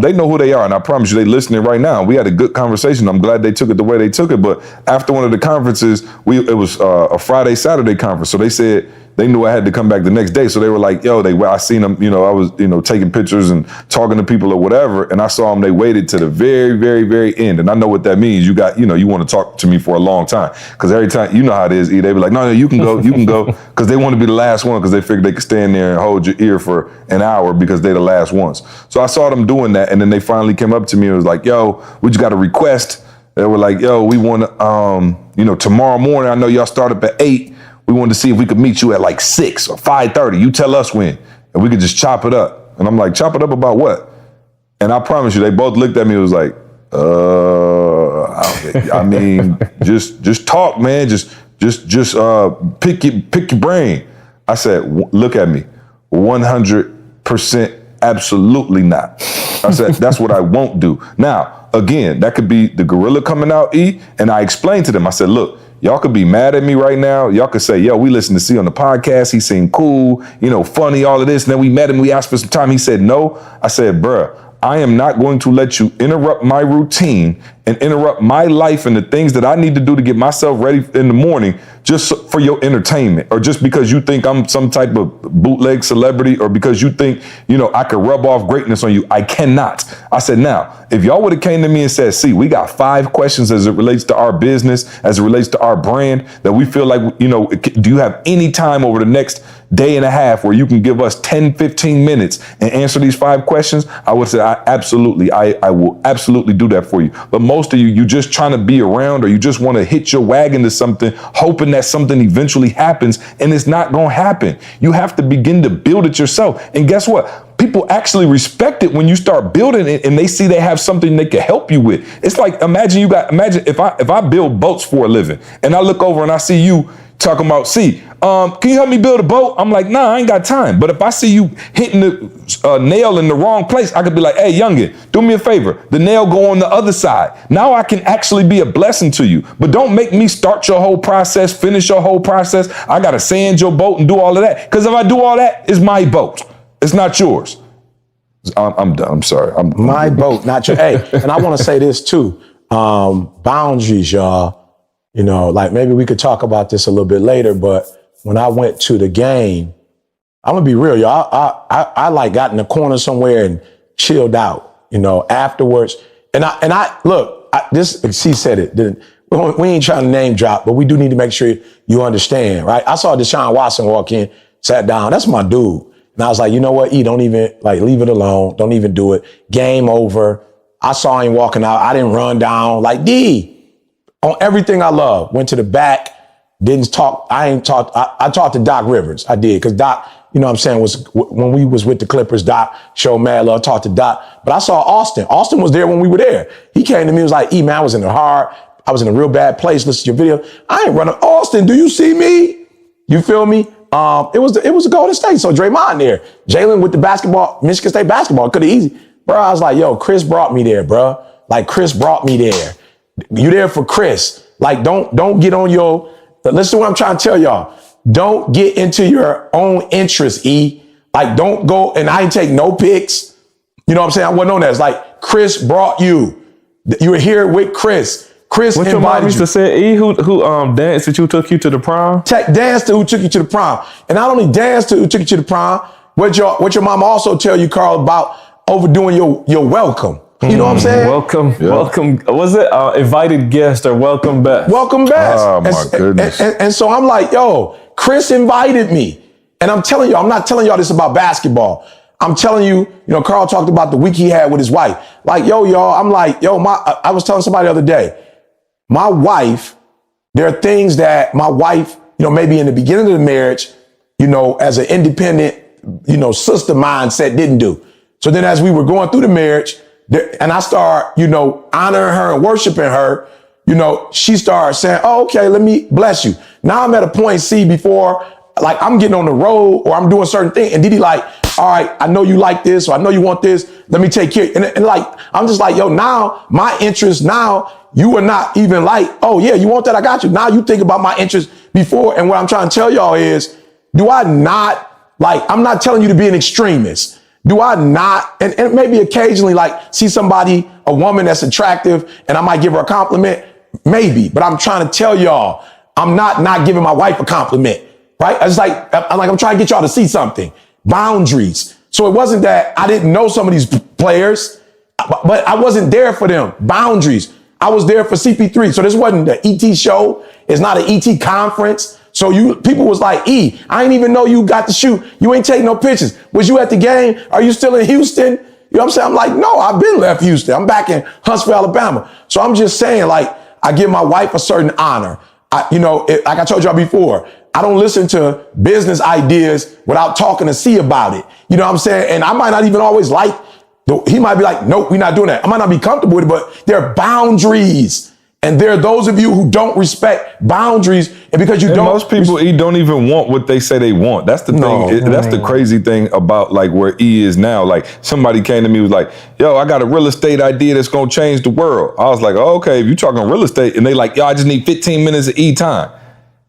they know who they are. And I promise you, they listening right now. We had a good conversation. I'm glad they took it the way they took it. But after one of the conferences, it was a Friday, Saturday conference. So they said they knew I had to come back the next day. So they were like, yo, I seen them, I was, taking pictures and talking to people or whatever. And I saw them, they waited to the very, very, very end. And I know what that means. You got, you want to talk to me for a long time. Cause every time, you know how it is, E, they be like, no, you can go. Cause they want to be the last one. Cause they figured they could stand there and hold your ear for an hour because they're the last ones. So I saw them doing that. And then they finally came up to me and was like, yo, we just got a request. They were like, yo, we want to, tomorrow morning, I know y'all start up at 8. We wanted to see if we could meet you at like 6 or 5:30. You tell us when, and we could just chop it up. And I'm like, chop it up about what? And I promise you, they both looked at me and was like, I mean, just talk, man. Just pick your brain. I said, look at me, 100% absolutely not. I said, that's what I won't do. Now, again, that could be the gorilla coming out, E, and I explained to them, I said, look, y'all could be mad at me right now. Y'all could say, yo, we listened to C on the podcast. He seemed cool, funny, all of this. And then we met him, we asked for some time. He said, no. I said, bruh, I am not going to let you interrupt my routine and interrupt my life and the things that I need to do to get myself ready in the morning just for your entertainment, or just because you think I'm some type of bootleg celebrity, or because you think, I could rub off greatness on you. I cannot. I said, now, if y'all would have came to me and said, see, we got 5 questions as it relates to our business, as it relates to our brand, that we feel like, do you have any time over the next day and a half where you can give us 10, 15 minutes and answer these 5 questions? I would say, I will absolutely do that for you. But most of you just trying to be around, or you just want to hitch your wagon to something, hoping that something eventually happens, and it's not going to happen. You have to begin to build it yourself. And guess what? People actually respect it when you start building it and they see they have something they can help you with. It's like, imagine if I build boats for a living and I look over and I see you talking about, can you help me build a boat? I'm like, nah, I ain't got time. But if I see you hitting the nail in the wrong place, I could be like, hey, youngin, do me a favor. The nail go on the other side. Now I can actually be a blessing to you. But don't make me start your whole process, finish your whole process. I got to sand your boat and do all of that. Because if I do all that, it's my boat. It's not yours. I'm done. I'm sorry. My boat, not your. Hey, and I want to say this too. Boundaries, y'all. Like maybe we could talk about this a little bit later, but when I went to the game, I'm gonna be real, y'all. I like got in the corner somewhere and chilled out, afterwards. And I look, she said it. We ain't trying to name drop, but we do need to make sure you understand, right? I saw Deshaun Watson walk in, sat down. That's my dude. And I was like, you know what, E, don't even, leave it alone. Don't even do it. Game over. I saw him walking out. I didn't run down. Like, D, on everything I love. Went to the back, didn't talk. I talked to Doc Rivers. I did, because Doc, was when we was with the Clippers, Doc showed mad love, talked to Doc. But I saw Austin. Austin was there when we were there. He came to me, was like, E, man, I was in a real bad place. Listen to your video. I ain't running. Austin, do you see me? You feel me? It was the Golden State. So Draymond there, Jalen with the basketball, Michigan State basketball, could have easy. Bro, I was like, yo, Chris brought me there, bro. Like, Chris brought me there. You there for Chris. Like, don't get on your, listen to what I'm trying to tell y'all. Don't get into your own interest, E. Like, don't go, and I ain't take no pics. You know what I'm saying? I wasn't on that. It's like, Chris brought you. You were here with Chris. Chris what invited your mom used you. to say, E, who danced that you took you to the prom? Dance to who took you to the prom. And not only dance to who took you to the prom, what your mom also tell you, Carl, about overdoing your welcome. You know what I'm saying? Welcome. Was it invited guest or welcome best? Welcome best. Oh, my goodness. And so I'm like, yo, Chris invited me. And I'm telling you, I'm not telling y'all this about basketball. I'm telling you, Carl talked about the week he had with his wife. Like, yo, y'all, I'm like, yo, I was telling somebody the other day, my wife, there are things that my wife, maybe in the beginning of the marriage, as an independent, sister mindset didn't do. So then as we were going through the marriage, and I start, honoring her and worshiping her, she started saying, oh, okay, let me bless you. Now I'm at a point, see, before, like, I'm getting on the road or I'm doing certain things. And Didi like, all right, I know you like this, or I know you want this. Let me take care. And like, I'm just like, yo, now my interest now, you are not even like, oh yeah, you want that? I got you. Now you think about my interest before. And what I'm trying to tell y'all is, do I not, like, I'm not telling you to be an extremist. Do I not, and maybe occasionally like see somebody, a woman that's attractive, and I might give her a compliment, maybe, but I'm trying to tell y'all, I'm not giving my wife a compliment, right? It's like, I'm trying to get y'all to see something. Boundaries. So it wasn't that I didn't know some of these players, but I wasn't there for them. Boundaries. I was there for CP3. So this wasn't the ET show. It's not an ET conference. So people was like, E, I didn't even know you got to shoot. You ain't taking no pictures. Was you at the game? Are you still in Houston? You know what I'm saying? I'm like, no, I've been left Houston. I'm back in Huntsville, Alabama. So I'm just saying, like, I give my wife a certain honor. Like I told y'all before, I don't listen to business ideas without talking to C about it. You know what I'm saying? And I might not even always like, he might be like, nope, we're not doing that. I might not be comfortable with it, but there are boundaries. And there are those of you who don't respect boundaries, and because you And don't. most people don't even want what they say they want. That's the thing. That's the crazy thing about like where E is now. Like somebody came to me was like, "Yo, I got a real estate idea that's gonna change the world." I was like, oh, "Okay, if you're talking real estate," and they like, "Yo, I just need 15 minutes of E time,"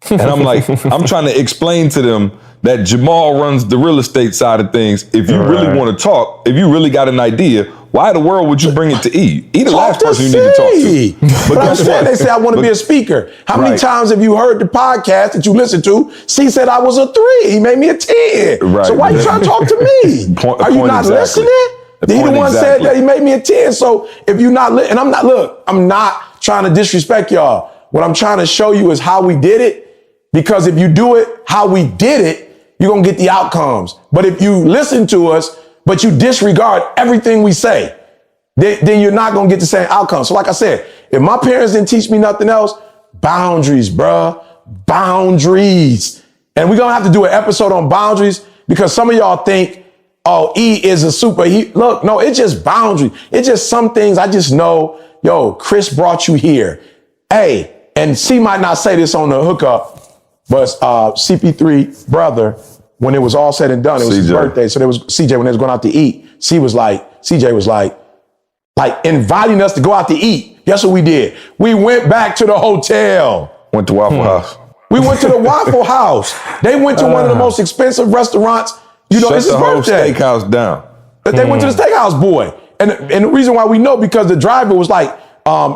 and I'm like, I'm trying to explain to them that Jamal runs the real estate side of things. If you really want to talk, if you really got an idea, why in the world would you bring it to E? E the last person you need to talk to. But I'm saying, they say I want to be a speaker. How many times have you heard the podcast that you listen to? C said I was a 3. He made me a 10. Right. So why you trying to talk to me? Are you not listening? He the one said that he made me a 10. So if you're not, and I'm not trying to disrespect y'all. What I'm trying to show you is how we did it. Because if you do it how we did it, you're going to get the outcomes. But if you listen to us, but you disregard everything we say, then you're not going to get the same outcome. So like I said, if my parents didn't teach me nothing else, boundaries, bruh, boundaries. And we're going to have to do an episode on boundaries because some of y'all think, oh, E is a super. Look, no, it's just boundaries. It's just some things I just know, yo, Chris brought you here. Hey, and C might not say this on the hookup, but CP3 brother, when it was all said and done, it was his birthday. So there was CJ when they was going out to eat. CJ was like inviting us to go out to eat. Guess what we did? We went back to the hotel. Went to Waffle House. We went to the Waffle House. They went to one of the most expensive restaurants. You know, it's his birthday. Shut the whole steakhouse down. But they went to the steakhouse, boy. And the reason why we know, because the driver was like,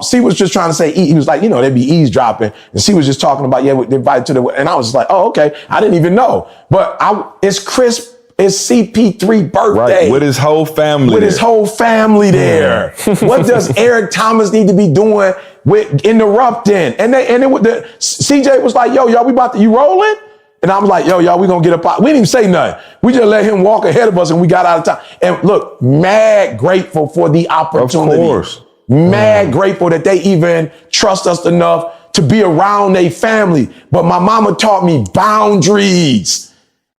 C was just trying to say, he was like, you know, they'd be eavesdropping. And C was just talking about, yeah, they invited to the, and I was just like, oh, okay. I didn't even know. But it's CP3 birthday. Right, with his whole family With his whole family there. What does Eric Thomas need to be doing with interrupting? And CJ was like, yo, y'all, you rolling? And I was like, yo, y'all, we gonna get up out. We didn't even say nothing. We just let him walk ahead of us and we got out of time. And look, mad grateful for the opportunity. Of course. Mad grateful that they even trust us enough to be around their family. But my mama taught me boundaries.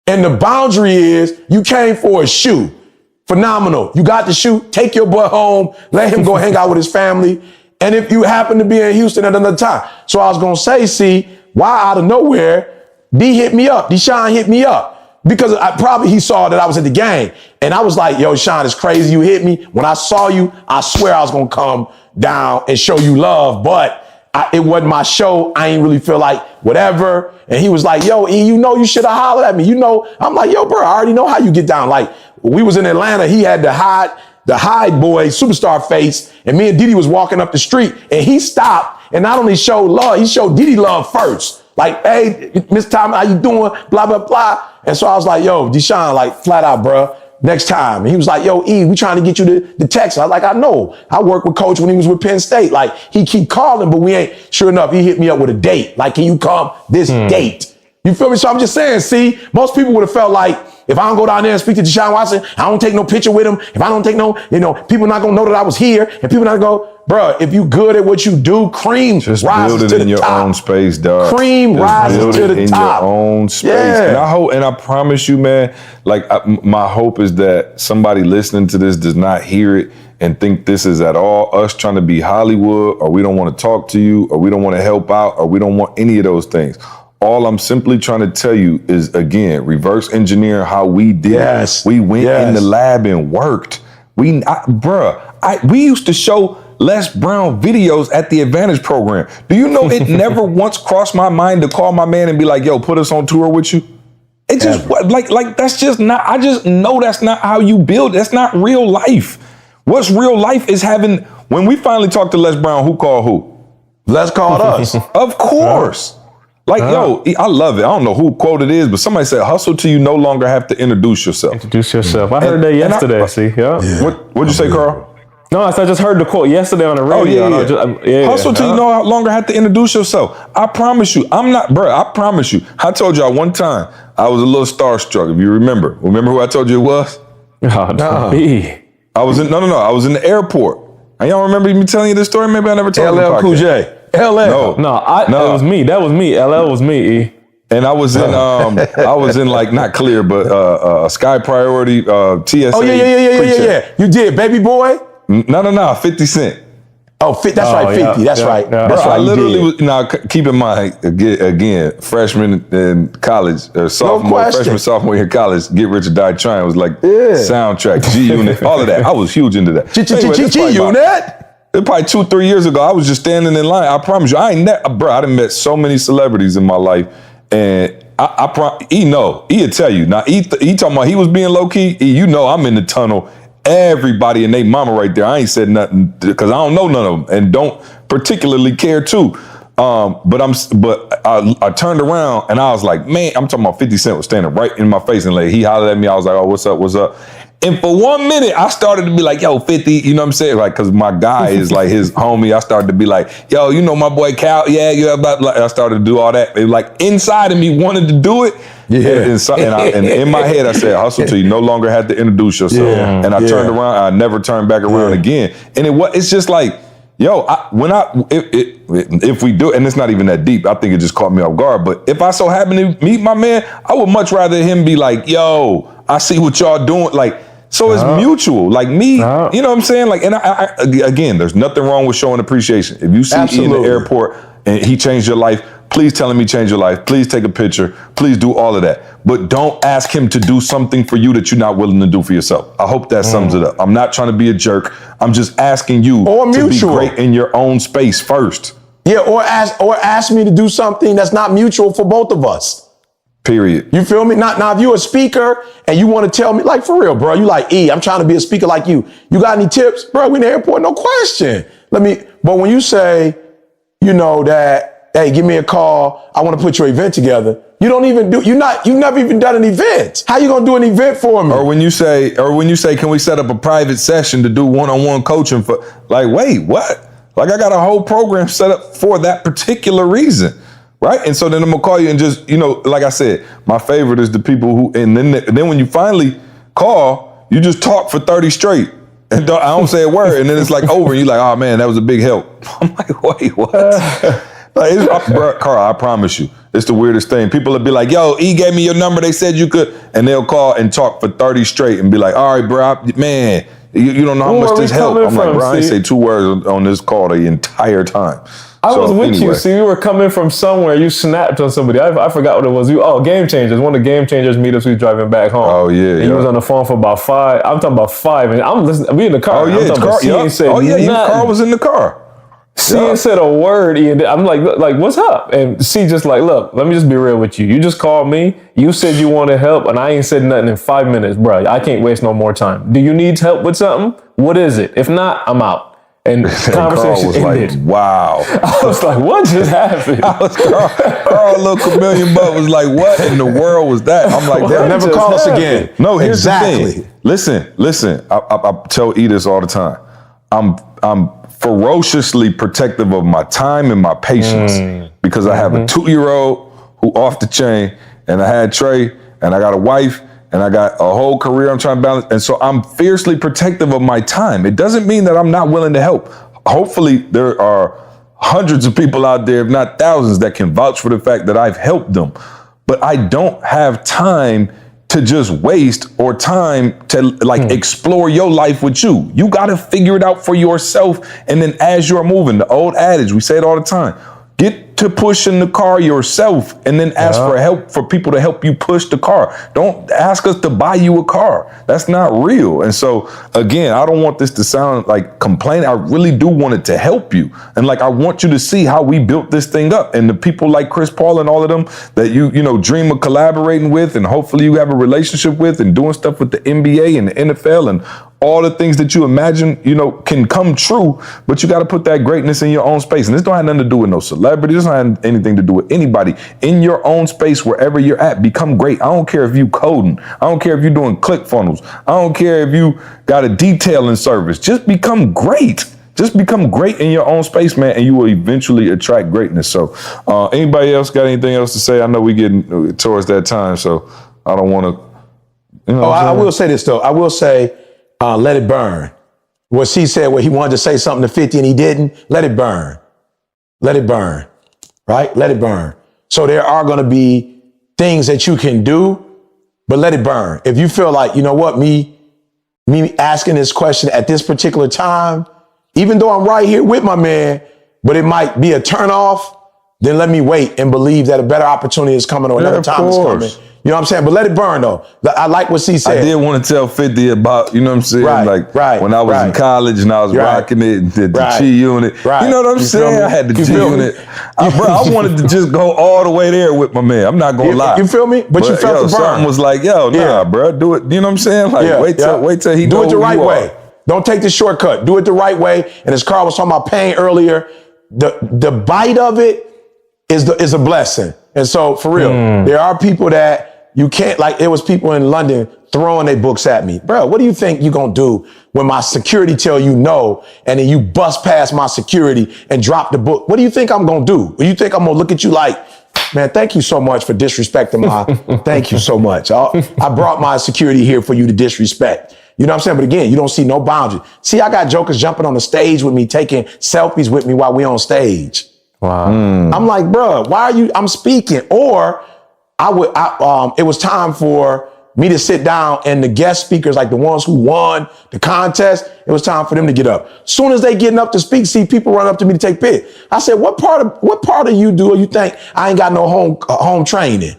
And the boundary is you came for a shoe. Phenomenal. You got the shoe. Take your boy home. Let him go hang out with his family. And if you happen to be in Houston at another time. So I was going to say, see, why out of nowhere, D hit me up. Deshaun hit me up. Because he saw that I was at the game. And I was like, yo, Sean, it's crazy you hit me. When I saw you, I swear I was going to come down and show you love. But it wasn't my show. I ain't really feel like whatever. And he was like, yo, E, you know, you should have hollered at me. You know, I'm like, yo, bro, I already know how you get down. Like, we was in Atlanta. He had the hide boy superstar face. And me and Didi was walking up the street. And he stopped and not only showed love, he showed Didi love first. Like, hey, Miss Thomas, how you doing? Blah, blah, blah. And so I was like, yo, Deshaun, like flat out, bro, next time. And he was like, yo, E, we trying to get you the text. I was like, I know. I worked with Coach when he was with Penn State. Like, he keep calling, but we ain't. Sure enough, he hit me up with a date. Like, can you come this date? You feel me? So I'm just saying, see, most people would have felt like, if I don't go down there and speak to Deshaun Watson, I don't take no picture with him. If I don't take no, people not going to know that I was here. And people not going to go, bro, if you good at what you do, cream just rises build to it the in your top. own space, dog. Cream just rises to the in top. Your own space. Yeah. And I promise you, man, like my hope is that somebody listening to this does not hear it and think this is at all us trying to be Hollywood, or we don't want to talk to you, or we don't want to help out, or we don't want any of those things. All I'm simply trying to tell you is, again, reverse engineering how we did. Yes. We went in the lab and worked. We used to show Les Brown videos at the Advantage program. Do you know it never once crossed my mind to call my man and be like, yo, put us on tour with you? It just like that's just not, I just know that's not how you build. That's not real life. What's real life is having, when we finally talked to Les Brown, who called who? Les called us. Of course. Like, yo, I love it. I don't know who quote it is, but somebody said, hustle till you no longer have to introduce yourself. Introduce yourself. I heard that yesterday, yeah. What'd you say, Carl? No, I just heard the quote yesterday on the radio. Oh, yeah. Hustle till you no longer have to introduce yourself. I promise you, I promise you. I told y'all one time, I was a little starstruck, if you remember. Remember who I told you it was? I was in, I was in the airport. And y'all remember me telling you this story? Maybe I never told you. LL Cool J. LL. It was me. That was me. LL was me. E. And I was in, like, not Clear, but Sky Priority, TSA. Oh, yeah. You did, Baby Boy? No, 50 Cent. That's right, 50. That's right. yeah. That's Bro, right. I you literally did. was, now keep in mind, again, freshman in college, question. sophomore year in college, Get Rich or Die Trying was like Yeah. soundtrack, G Unit, all of that. I was huge into that. Anyway, this probably about- G-Unit. It probably 2-3 years ago, I was just standing in line. I promise you, I done met so many celebrities in my life, and he'll tell you. Now, he talking about he was being low key. You know, I'm in the tunnel. Everybody and they mama right there. I ain't said nothing because I don't know none of them and don't particularly care too. But I turned around and I was like, man, I'm talking about 50 Cent was standing right in my face and like he hollered at me. I was like, oh, what's up? And for 1 minute, I started to be like, yo, 50, you know what I'm saying? Like, cause my guy is like his homie. I started to be like, yo, you know my boy Cal? Yeah, blah, blah. I started to do all that. It, like inside of me wanted to do it. Yeah. And in my head, I said, hustle till you no longer have to introduce yourself. Yeah. And I turned around, I never turned back around again. And it's just like, yo, if we do, and it's not even that deep, I think it just caught me off guard. But if I so happen to meet my man, I would much rather him be like, yo, I see what y'all doing. Like, so it's mutual. Like me, you know what I'm saying? Like, and I again, there's nothing wrong with showing appreciation. If you see E in the airport and he changed your life, please tell him he changed your life. Please take a picture. Please do all of that. But don't ask him to do something for you that you're not willing to do for yourself. I hope that sums it up. I'm not trying to be a jerk. I'm just asking you to be great in your own space first. Yeah, or ask me to do something that's not mutual for both of us. Period. You feel me? Now, if you're a speaker and you want to tell me, like for real, bro, you like, I'm trying to be a speaker like you. You got any tips? Bro, we in the airport, no question. But when you say, you know, that, hey, give me a call, I want to put your event together. You don't even you've never even done an event. How you gonna do an event for me? Or when you say, can we set up a private session to do one-on-one coaching for, like, wait, what? Like I got a whole program set up for that particular reason. Right. And so then I'm gonna call you and just, you know, like I said, my favorite is the people who, and then when you finally call, you just talk for 30 straight. And I don't say a word. And then it's like over. And you're like, oh man, that was a big help. I'm like, wait, what? Bro, Carl, I promise you, it's the weirdest thing. People will be like, yo, E gave me your number. They said you could. And they'll call and talk for 30 straight and be like, all right, bro, man, you don't know how much this helped. I'm like, bro, I didn't say 2 words on this call the entire time. I was with you. See, we were coming from somewhere. You snapped on somebody. I forgot what it was. Game Changers. One of the Game Changers meetups. We were driving back home. Oh yeah. And you was on the phone for about 5. I'm talking about 5, and I'm listening. We in the car. Oh yeah, Carl was in the car. C ain't said a word. Ian. I'm like, what's up? And C just like, look, let me just be real with you. You just called me. You said you wanted help, and I ain't said nothing in 5 minutes, bro. I can't waste no more time. Do you need help with something? What is it? If not, I'm out. And conversation was ended. like, wow. I was like, what just happened? Carl, little chameleon butt was like, what in the world was that? I'm like, they'll never call us again. No, here's the thing. Listen. I tell E this all the time. I'm ferociously protective of my time and my patience because I have a 2-year-old who off the chain, and I had Trey, and I got a wife, and I got a whole career I'm trying to balance. And so I'm fiercely protective of my time. It doesn't mean that I'm not willing to help. Hopefully there are hundreds of people out there, if not thousands, that can vouch for the fact that I've helped them. But I don't have time to just waste or time to explore your life with you. You got to figure it out for yourself. And then as you're moving, the old adage, we say it all the time, get to pushing the car yourself and then ask for help for people to help you push the car. Don't ask us to buy you a car. That's not real. And so again, I don't want this to sound like complaining. I really do want it to help you. And like, I want you to see how we built this thing up, and the people like Chris Paul and all of them that you dream of collaborating with, and hopefully you have a relationship with, and doing stuff with the NBA and the NFL and all the things that you imagine, can come true, but you got to put that greatness in your own space. And this don't have nothing to do with no celebrity. This don't have anything to do with anybody. In your own space, wherever you're at, become great. I don't care if you coding. I don't care if you're doing click funnels. I don't care if you got a detailing service. Just become great. Just become great in your own space, man, and you will eventually attract greatness. So anybody else got anything else to say? I know we getting towards that time, so I don't want to, I will say this, though. I will say, let it burn. What C said, where he wanted to say something to 50 and he didn't, let it burn. Let it burn, right? Let it burn. So there are going to be things that you can do, but let it burn. If you feel like, you know what, me asking this question at this particular time even though I'm right here with my man, but it might be a turn off, then let me wait and believe that a better opportunity is coming or another time is coming. You know what I'm saying? But let it burn though. I like what C said. I did want to tell 50 about, you know what I'm saying? Right, when I was in college and I was rocking it, the Chi unit. Right. You know what I'm saying? I had the Chi unit. Bro, I wanted to just go all the way there with my man. I'm not going to lie. You feel me? But you felt the burn. Something was like, nah, bro, do it. You know what I'm saying? Like, wait till he do know it the who right you way. are. Don't take the shortcut. Do it the right way. And as Carl was talking about pain earlier, the bite of it is a blessing. And so for real, there are people that you can't, like it was people in London throwing their books at me. Bro, what do you think you're going to do when my security tell you no, and then you bust past my security and drop the book? What do you think I'm going to do? What do you think I'm going to look at you like, man, thank you so much for disrespecting my, thank you so much. I brought my security here for you to disrespect. You know what I'm saying? But again, you don't see no boundary. See, I got jokers jumping on the stage with me, taking selfies with me while we on stage. Wow. I'm like, bro, why are you, I'm speaking. Or it was time for me to sit down and the guest speakers, like the ones who won the contest, it was time for them to get up. Soon as they getting up to speak, see people run up to me to take pic. I said, what part of you do you think I ain't got no home training?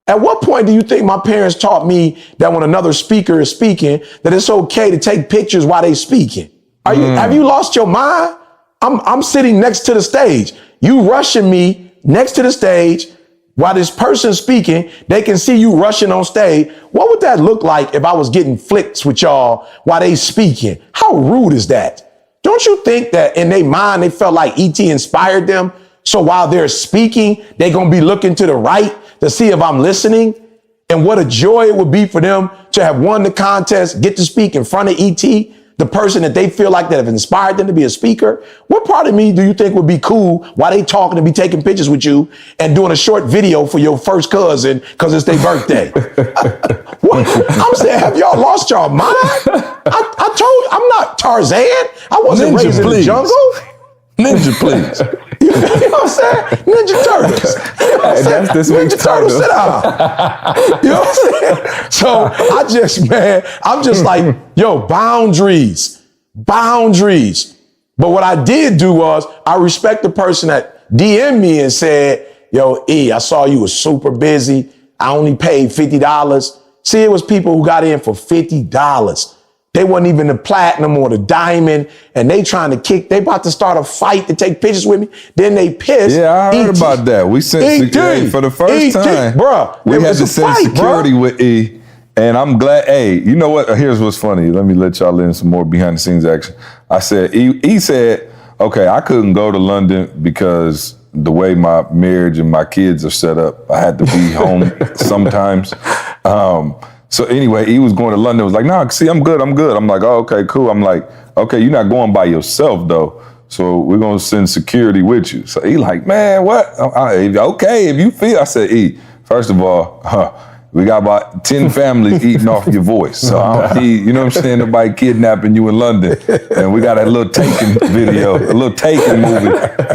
At what point do you think my parents taught me that when another speaker is speaking, that it's okay to take pictures while they speaking? Have you lost your mind? I'm sitting next to the stage. You rushing me next to the stage while this person's speaking. They can see you rushing on stage. What would that look like if I was getting flicks with y'all while they speaking? How rude is that? Don't you think that in their mind, they felt like E.T. inspired them? So while they're speaking, they're going to be looking to the right to see if I'm listening. And what a joy it would be for them to have won the contest, get to speak in front of E.T., the person that they feel like that have inspired them to be a speaker. What part of me do you think would be cool while they talking to be taking pictures with you and doing a short video for your first cousin because it's their birthday? I'm saying, have y'all lost y'all mind? I told you, I'm not Tarzan. I wasn't raised in the jungle. Ninja, please. You know what I'm saying? Ninja Turtles. You know what I'm saying? That's this week's Ninja Turtles, sit down. You know what I'm saying? So I'm just like, yo, boundaries. But what I did do was I respect the person that DM'd me and said, yo, E, I saw you was super busy. I only paid $50. See, it was people who got in for $50. They wasn't even the platinum or the diamond, and they about to start a fight to take pictures with me. Then they pissed. Yeah, I heard about that. We sent security for the first time. Bruh, we had to send security with E, and I'm glad. Hey, you know what? Here's what's funny. Let me let y'all in some more behind the scenes action. I said, E said, okay, I couldn't go to London because the way my marriage and my kids are set up, I had to be home sometimes. So anyway, he was going to London. Was like, nah, see, I'm good. I'm like, oh, okay, cool. I'm like, okay, you're not going by yourself though. So we're going to send security with you. So he like, man, what? Okay, if you feel. I said, E, first of all, we got about 10 families eating off your voice. So I don't need, you know what I'm saying, nobody kidnapping you in London. And we got a little Taken video, a little Taken movie.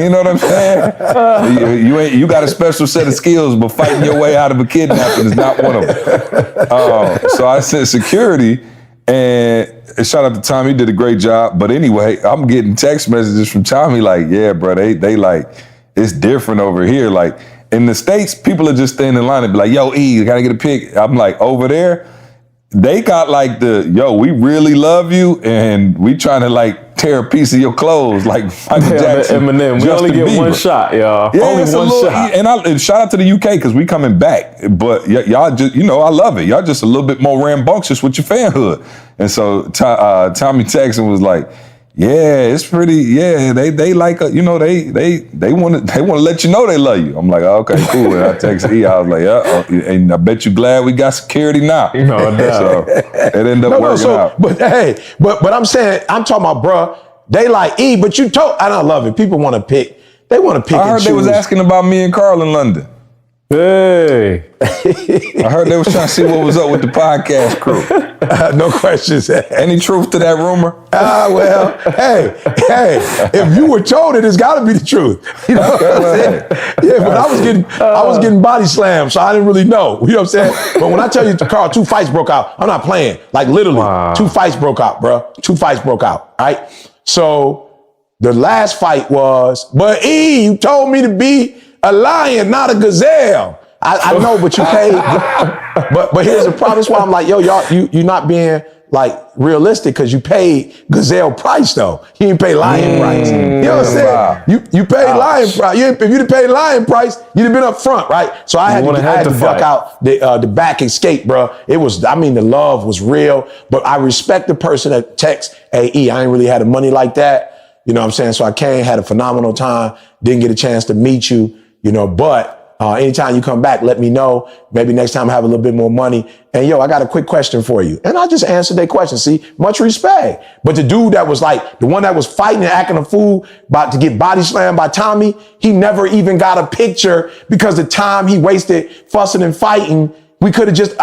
You know what I'm saying? You got a special set of skills, but fighting your way out of a kidnapping is not one of them. So I sent security, and shout out to Tommy, he did a great job. But anyway, I'm getting text messages from Tommy like, yeah, bro, they like, it's different over here. Like, in the States, people are just standing in line and be like, yo, E, you gotta get a pic. I'm like, over there, they got like we really love you and we trying to like tear a piece of your clothes like Michael Jackson. Eminem, we only get one shot, y'all. Yeah, only one shot. And shout out to the UK because we coming back. But y'all just, I love it. Y'all just a little bit more rambunctious with your fanhood. And so Tommy Texan was like, yeah, it's pretty. Yeah, they like they want to let you know they love you. I'm like, oh, okay, cool. And I texted E. I was like, yeah, and I bet you glad we got security now. No doubt. So it ended up working out. But hey, but I'm saying, I'm talking about, bruh. They like E, but you told. And I love it. People want to pick. They want to pick. I heard they was asking about me and Carl in London. Hey. I heard they was trying to see what was up with the podcast crew. No questions. Any truth to that rumor? Well, hey, if you were told it, it's got to be the truth. You know what I'm saying? Yeah, but I was getting body slammed, so I didn't really know. You know what I'm saying? But when I tell you, Carl, 2 fights broke out, I'm not playing. Like literally, 2 fights broke out, bro. 2 fights broke out, all right? So The last fight was, but you told me to be a lion, not a gazelle. I know, but you paid. but here's the problem. That's why I'm like, yo, y'all, you're not being like realistic because you paid gazelle price though. You didn't pay lion price. You know what I'm saying? Wow. You paid lion price. If you'd have paid lion price, you'd have been up front, right? So I had to duck out the back escape, bro. It was, I mean, the love was real, but I respect the person that texts, hey, I ain't really had the money like that. You know what I'm saying? So I came, had a phenomenal time, didn't get a chance to meet you, but anytime you come back, let me know. Maybe next time I have a little bit more money. And yo, I got a quick question for you. And I just answered their question. See, much respect. But the dude that was like, the one that was fighting and acting a fool about to get body slammed by Tommy, he never even got a picture because the time he wasted fussing and fighting, we could have just,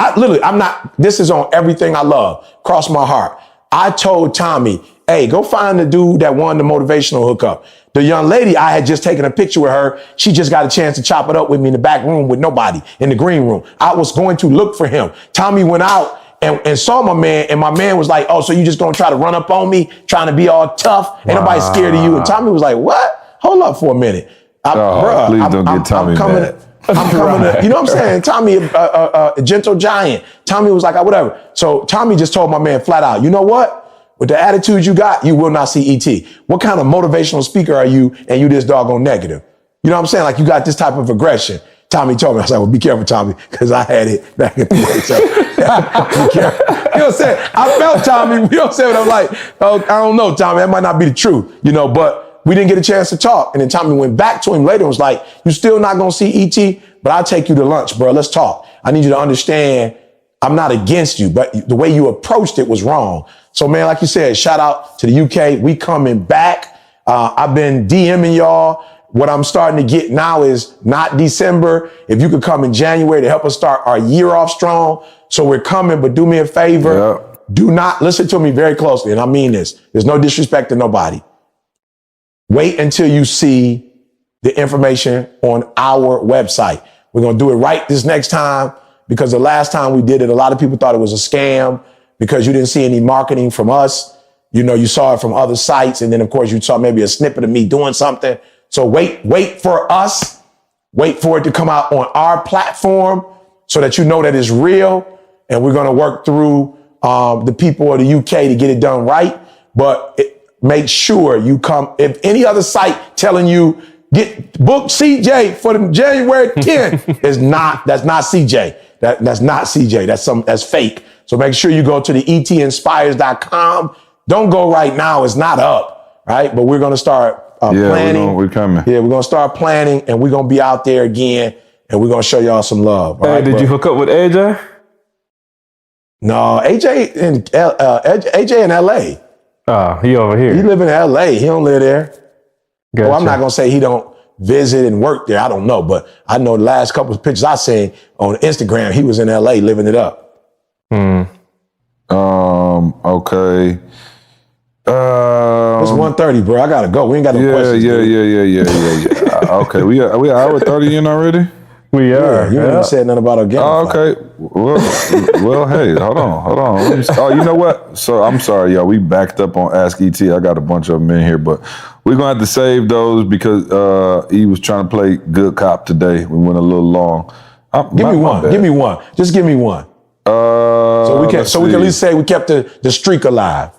this is on everything I love. Cross my heart. I told Tommy, hey, go find the dude that won the motivational hookup. The young lady, I had just taken a picture with her. She just got a chance to chop it up with me in the back room with nobody in the green room. I was going to look for him. Tommy went out and saw my man, and my man was like, oh, so you just gonna try to run up on me, trying to be all tough? Ain't nobody scared of you. And Tommy was like, what? Hold up for a minute. Please don't get Tommy mad. I'm coming to, you know what I'm saying? Tommy, a gentle giant. Tommy was like, whatever. So Tommy just told my man flat out, you know what? With the attitude you got, you will not see ET. What kind of motivational speaker are you and you this doggone negative? You know what I'm saying? Like you got this type of aggression. Tommy told me, I was like, well, be careful, Tommy, because I had it back in the day. So, be careful. You know what I'm saying? I felt Tommy, you know what I'm saying? But I'm like, oh, I don't know, Tommy, that might not be the truth, but we didn't get a chance to talk. And then Tommy went back to him later and was like, you still not going to see ET, but I'll take you to lunch, bro. Let's talk. I need you to understand I'm not against you, but the way you approached it was wrong. So, man, like you said, shout out to the UK. We coming back. I've been DMing y'all. What I'm starting to get now is not December. If you could come in January to help us start our year off strong. So we're coming, but do me a favor. Yeah. Do not listen to me very closely. And I mean this. There's no disrespect to nobody. Wait until you see the information on our website. We're going to do it right this next time. Because the last time we did it, a lot of people thought it was a scam because you didn't see any marketing from us. You know, you saw it from other sites. And then, of course, you saw maybe a snippet of me doing something. So wait for us. Wait for it to come out on our platform so that you know that it's real. And we're going to work through the people of the UK to get it done right. But make sure you come. If any other site telling you book CJ for the January 10th, that's not CJ. That's not CJ. That's fake. So make sure you go to the etinspires.com. Don't go right now. It's not up, right? But we're going to start planning. We're coming. Yeah, we're going to start planning, and we're going to be out there again, and we're going to show y'all some love. Hey, did you hook up with AJ? No, AJ in LA. He over here. He live in LA. He don't live there. Gotcha. Well, I'm not going to say he don't visit and work there. I don't know, but I know the last couple of pictures I seen on Instagram, he was in LA living it up. Okay. It's 1:30, bro. I gotta go. We ain't got no questions. Yeah. Okay, we are hour 30 in already. We are. You ain't said nothing about Organifi. Oh, okay. Well, hey, hold on. Oh, you know what? So I'm sorry, y'all. We backed up on Ask ET. I got a bunch of them in here, but we're gonna have to save those because he was trying to play good cop today. We went a little long. Give me one. Just give me one. So we can at least say we kept the streak alive.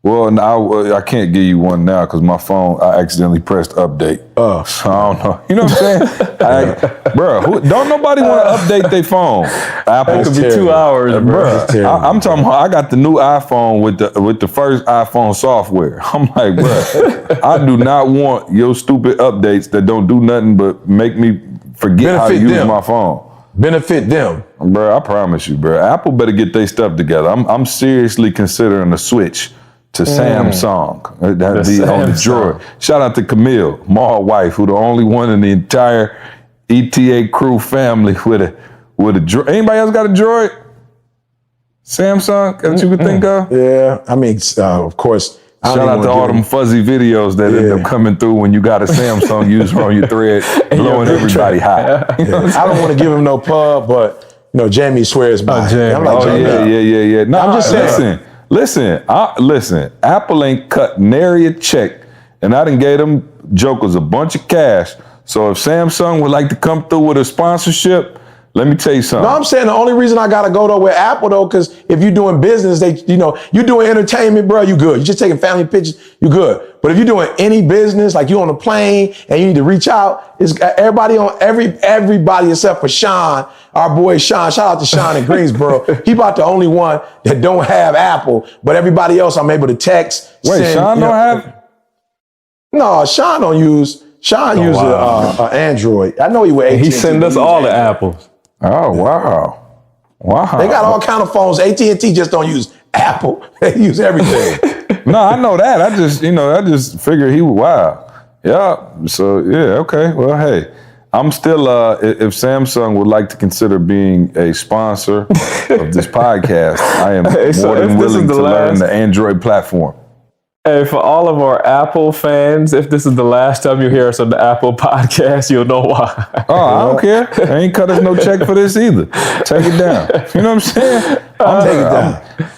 Well, now I can't give you one now because my phone, I accidentally pressed update. So I don't know. You know what I'm saying? Bro, don't nobody want to update their phone. Apple. It could be 2 hours, bro. I'm talking about, I got the new iPhone with the first iPhone software. I'm like, bro, I do not want your stupid updates that don't do nothing but make me forget how to use my phone. Benefit them. Bro, I promise you, bro. Apple better get their stuff together. I'm seriously considering a switch to Samsung. That'd be on the Droid. Shout out to Camille, my wife, who the only one in the entire ETA crew family with a Droid. Anybody else got a Droid? Samsung that you could think of? Yeah, I mean, of course. Shout out to all them fuzzy videos that end up coming through when you got a Samsung user on your thread, blowing everybody hot. I don't want to give him no pub, but Jamie swears by it. I'm like, Jamie. Yeah. No, I'm just saying. Listen, Apple ain't cut nary a check and I done gave them jokers a bunch of cash. So if Samsung would like to come through with a sponsorship, let me tell you something. No, I'm saying the only reason I gotta go though with Apple though, because if you're doing business, you doing entertainment, bro, you good. You're just taking family pictures, you good. But if you're doing any business, like you on a plane and you need to reach out, it's everybody except for Sean, our boy Sean. Shout out to Sean in Greensboro. He about the only one that don't have Apple, but everybody else I'm able to text. Wait, Sean don't have? No, Sean don't use. Sean uses an Android. I know he with AT&T. He send us all the apples. Oh, wow. They got all kind of phones. AT&T just don't use Apple. They use everything. No, I know that. I just figured he was wild. Yeah. So yeah, okay. Well, hey, I'm still if Samsung would like to consider being a sponsor of this podcast, I am more than willing to learn the Android platform. Hey, for all of our Apple fans, if this is the last time you hear us on the Apple podcast, you'll know why. Oh, I don't care. They ain't cut us no check for this either. Take it down. You know what I'm saying?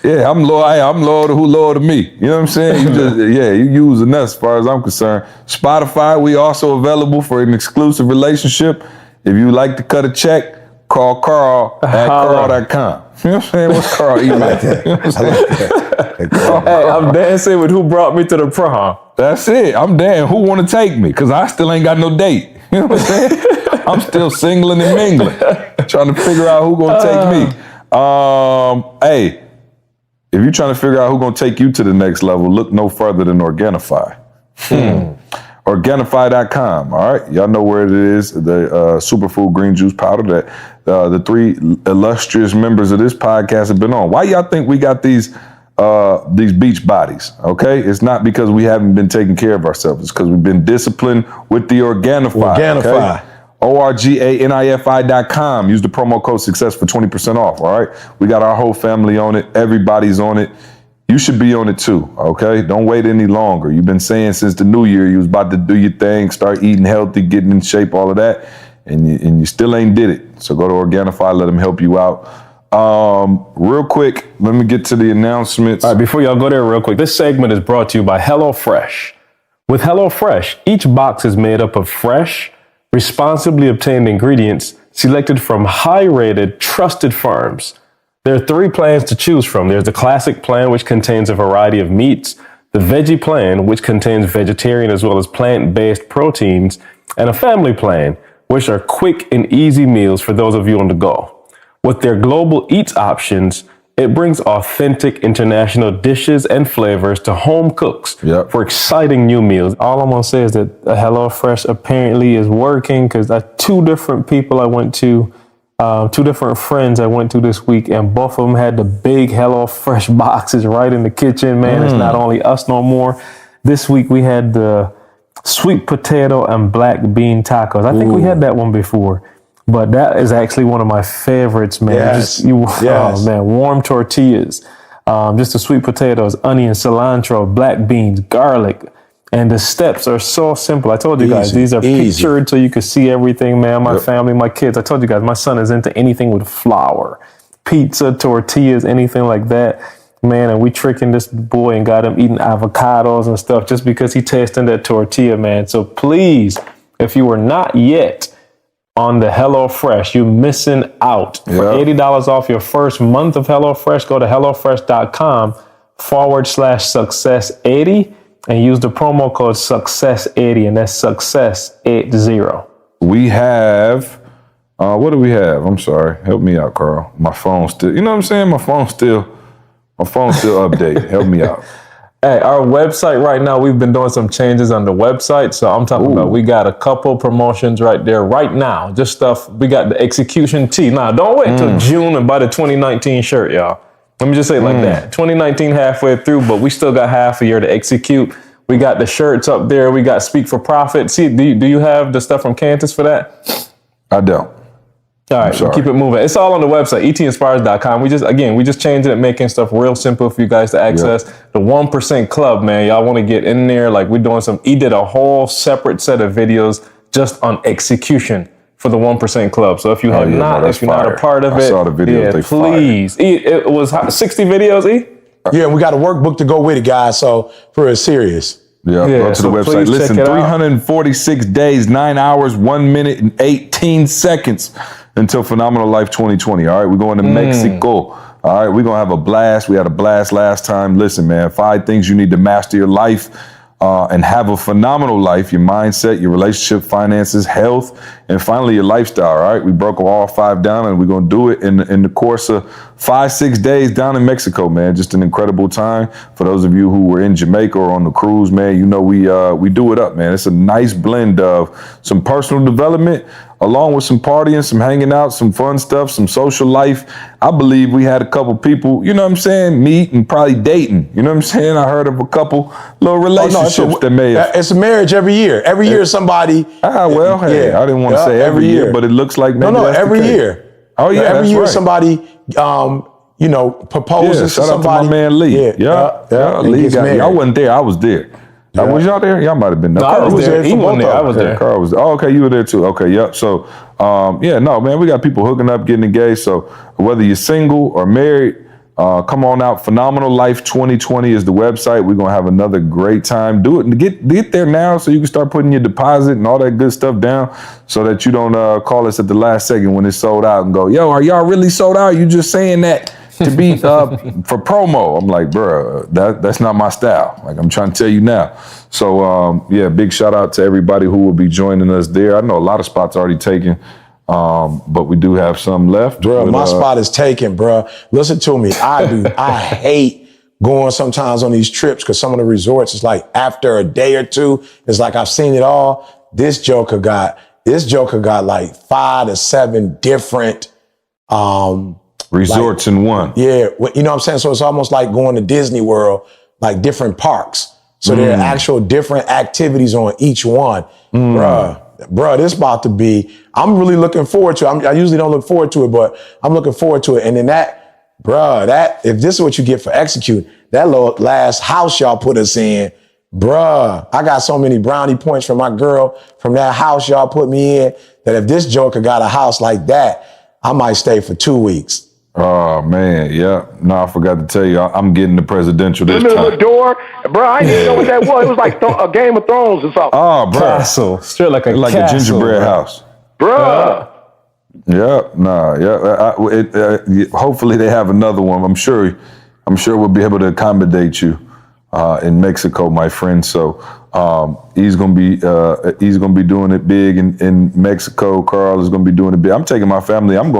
I'm loyal to who loyal to me. You know what I'm saying? You using us as far as I'm concerned. Spotify, we also available for an exclusive relationship. If you like to cut a check, call Carl at carl.com. You know what I'm saying? What's Carl email? I like that. You know what I'm saying? Hey, I'm dancing with who brought me to the prom. That's it. I'm damn. Who want to take me? Because I still ain't got no date. You know what I'm saying? I'm still singling and mingling, trying to figure out who gonna take me. Hey, if you're trying to figure out who gonna take you to the next level, look no further than Organifi. Organifi.com. All right, y'all know where it is. The superfood green juice powder that the three illustrious members of this podcast have been on. Why y'all think we got these beach bodies? Okay, it's not because we haven't been taking care of ourselves. It's because we've been disciplined with the Organifi. Organifi. Okay? ORGANIFI.com. Use the promo code SUCCESS for 20% off. All right, we got our whole family on it. Everybody's on it. You should be on it too, okay? Don't wait any longer. You've been saying since the new year you was about to do your thing, start eating healthy, getting in shape, all of that, and you still ain't did it. So go to Organifi, let them help you out. Real quick, let me get to the announcements. All right, before y'all go there real quick, this segment is brought to you by HelloFresh. With HelloFresh, each box is made up of fresh, responsibly obtained ingredients selected from high-rated, trusted farms. There are 3 plans to choose from. There's the classic plan, which contains a variety of meats, the veggie plan, which contains vegetarian as well as plant-based proteins, and a family plan, which are quick and easy meals for those of you on the go. With their global eats options, it brings authentic international dishes and flavors to home cooks for exciting new meals. All I'm gonna say is that HelloFresh apparently is working, because 2 different people I went to, 2 different friends I went to this week, and both of them had the big HelloFresh boxes right in the kitchen. Man, it's not only us no more. This week we had the sweet potato and black bean tacos. I think we had that one before, but that is actually one of my favorites, man. Yes. Oh man, warm tortillas, just the sweet potatoes, onion, cilantro, black beans, garlic. And the steps are so simple. I told you guys, these are pictured so you can see everything, man. My family, my kids. I told you guys, my son is into anything with flour, pizza, tortillas, anything like that. Man, and we tricking this boy and got him eating avocados and stuff just because he tasted that tortilla, man. So please, if you are not yet on the HelloFresh, you're missing out. For $80 off your first month of HelloFresh, go to HelloFresh.com/success80. and use the promo code SUCCESS80, and that's SUCCESS80. We have, what do we have? I'm sorry. Help me out, Carl. My phone still, you know what I'm saying? My phone still update. Help me out. Hey, our website right now, we've been doing some changes on the website. So I'm talking about, we got a couple promotions right there right now. Just stuff, we got the execution tee. Now, don't wait till June and buy the 2019 shirt, y'all. Let me just say it like that. 2019 halfway through, but we still got half a year to execute. We got the shirts up there. We got Speak for Profit. See, do you have the stuff from Cantus for that? I don't. All right, we'll keep it moving. It's all on the website, etinspires.com. We just changed it, making stuff real simple for you guys to access. The 1% Club, man, y'all want to get in there. Like, we're doing he did a whole separate set of videos just on execution for the 1% Club. So if you have if you're not a part of it, I saw the videos. Please. It was 60 videos, E? Yeah, we got a workbook to go with it, guys. So for it's serious. Yeah, Yeah, go to so the website. please Listen, check it out. 346 days, 9 hours, 1 minute, and 18 seconds until Phenomenal Life 2020. All right, we're going to Mexico. All right, we're going to have a blast. We had a blast last time. Listen, man, 5 things you need to master your life and have a phenomenal life: your mindset, your relationship, finances, health, and finally your lifestyle. All right, we broke all 5 down, and we're gonna do it in the course of 5-6 days down in Mexico, man. Just an incredible time. For those of you who were in Jamaica or on the cruise, man, you know we do it up, man. It's a nice blend of some personal development along with some partying, some hanging out, some fun stuff, some social life. I believe we had a couple people, you know what I'm saying, meet and probably dating. You know what I'm saying? I heard of a couple little relationships that may have. It's a marriage every year. Every year somebody. Well, hey, I didn't want to say every year, but it looks like maybe that's every the case. year. Oh yeah, every that's year right. somebody, proposes to shout somebody. out to my man Lee. Yeah, and Lee gets got. married. Y'all wasn't there. I was there. Was y'all there? Y'all might have been there. No, I was there. for He both wasn't there. of I them. was there. Carl was. Oh, okay, you were there too. Okay, yep. So, no, man, we got people hooking up, getting engaged. So whether you're single or married, come on out. Phenomenal Life 2020 is the website. We're gonna have another great time. Do it and get there now, so you can start putting your deposit and all that good stuff down, so that you don't call us at the last second when it's sold out and go, yo, are y'all really sold out? You just saying that to be for promo. I'm like, bro, that's not my style. Like, I'm trying to tell you now. So big shout out to everybody who will be joining us there. I know a lot of spots already taken, but we do have some left. Bro, my spot is taken, bro. Listen to me. I hate going sometimes on these trips because some of the resorts, it's like after a day or two, it's like I've seen it all. This Joker got like 5 to 7 different resorts in one. Yeah, you know what I'm saying? So it's almost like going to Disney World, like different parks. So there are actual different activities on each one. Bruh, this about to be, I'm really looking forward to it. I usually don't look forward to it, but I'm looking forward to it. And then if this is what you get for executing, that little last house y'all put us in, bruh, I got so many brownie points from my girl from that house y'all put me in, that if this Joker got a house like that, I might stay for 2 weeks. Oh man, yeah. No, I forgot to tell you, I'm getting the presidential this middle of time. the door, bro. I didn't even know what that was. It was like a Game of Thrones or something, Oh, bro, Castle. Straight like a like castle, a gingerbread bro. house. bro. Hopefully they have another one. I'm sure we'll be able to accommodate you in Mexico, my friend. So he's gonna be doing it big in Mexico. Carl is gonna be doing it big. I'm taking my family. I'm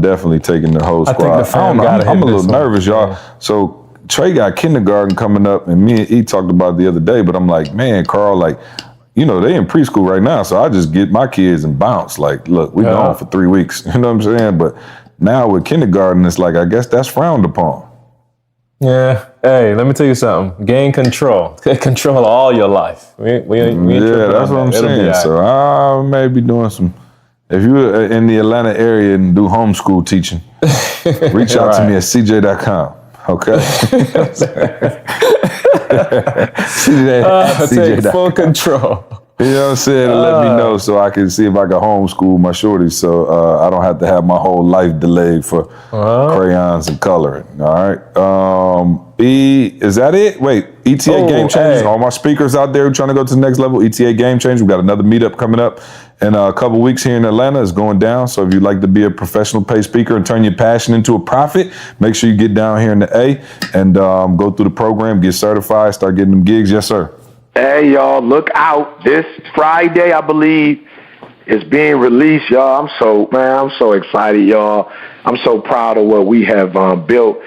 definitely taking the whole squad. think the fam gotta I'm hit a little this one. nervous, y'all. Yeah. So Trey got kindergarten coming up, and me and E talked about it the other day. But I'm like, man, Carl, like, you know, they in preschool right now, so I just get my kids and bounce. Like, look, we gone for 3 weeks. You know what I'm saying? But now with kindergarten, it's like, I guess that's frowned upon. Yeah. Hey, let me tell you something. Gain control. Control all your life. We ain't tripping That's on what I'm that. It'll be saying. all right. So I may be doing some. If you're in the Atlanta area and do homeschool teaching, reach out to me at cj.com. Okay. Take full control. You know what I'm saying? And let me know so I can see if I can homeschool my shorties, so I don't have to have my whole life delayed for crayons and coloring. All right. Is that it? Wait, ETA Game Changers. Hey. All my speakers out there trying to go to the next level. ETA Game Changers. We got another meetup coming up in a couple weeks here in Atlanta. It's going down. So if you'd like to be a professional paid speaker and turn your passion into a profit, make sure you get down here in the A and go through the program, get certified, start getting them gigs. Yes, sir. Hey, y'all, look out. This Friday, I believe, is being released, y'all. I'm so excited, y'all. I'm so proud of what we have built,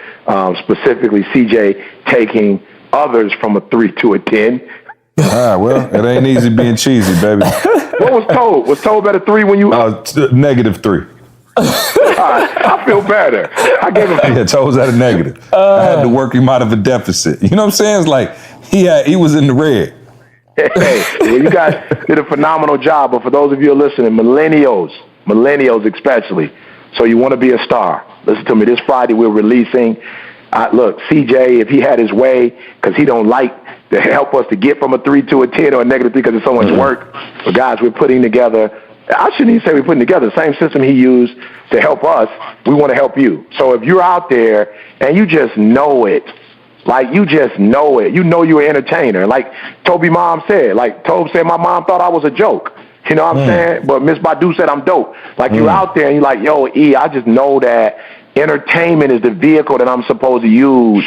specifically CJ taking others from a 3 to a 10. Well, it ain't easy being cheesy, baby. What was told? Was told about a 3 when you... -3. I feel better. I gave him... Yeah, Toes at a negative. I had to work him out of a deficit. You know what I'm saying? It's like he was in the red. Hey, well, you guys did a phenomenal job. But for those of you who are listening, millennials especially, so you want to be a star. Listen to me. This Friday we're releasing. Look, CJ, if he had his way, because he don't like to help us to get from a 3 to a 10 or a -3 because it's so much work. But guys, we're putting together. I shouldn't even say we're putting together the same system he used to help us. We want to help you. So if you're out there and you just know it, Like, you just know it. You know you're an entertainer. Like Toby mom said. Like Toby said, my mom thought I was a joke. You know what I'm saying? But Miss Badu said I'm dope. Like, you out there and you're like, yo, E, I just know that entertainment is the vehicle that I'm supposed to use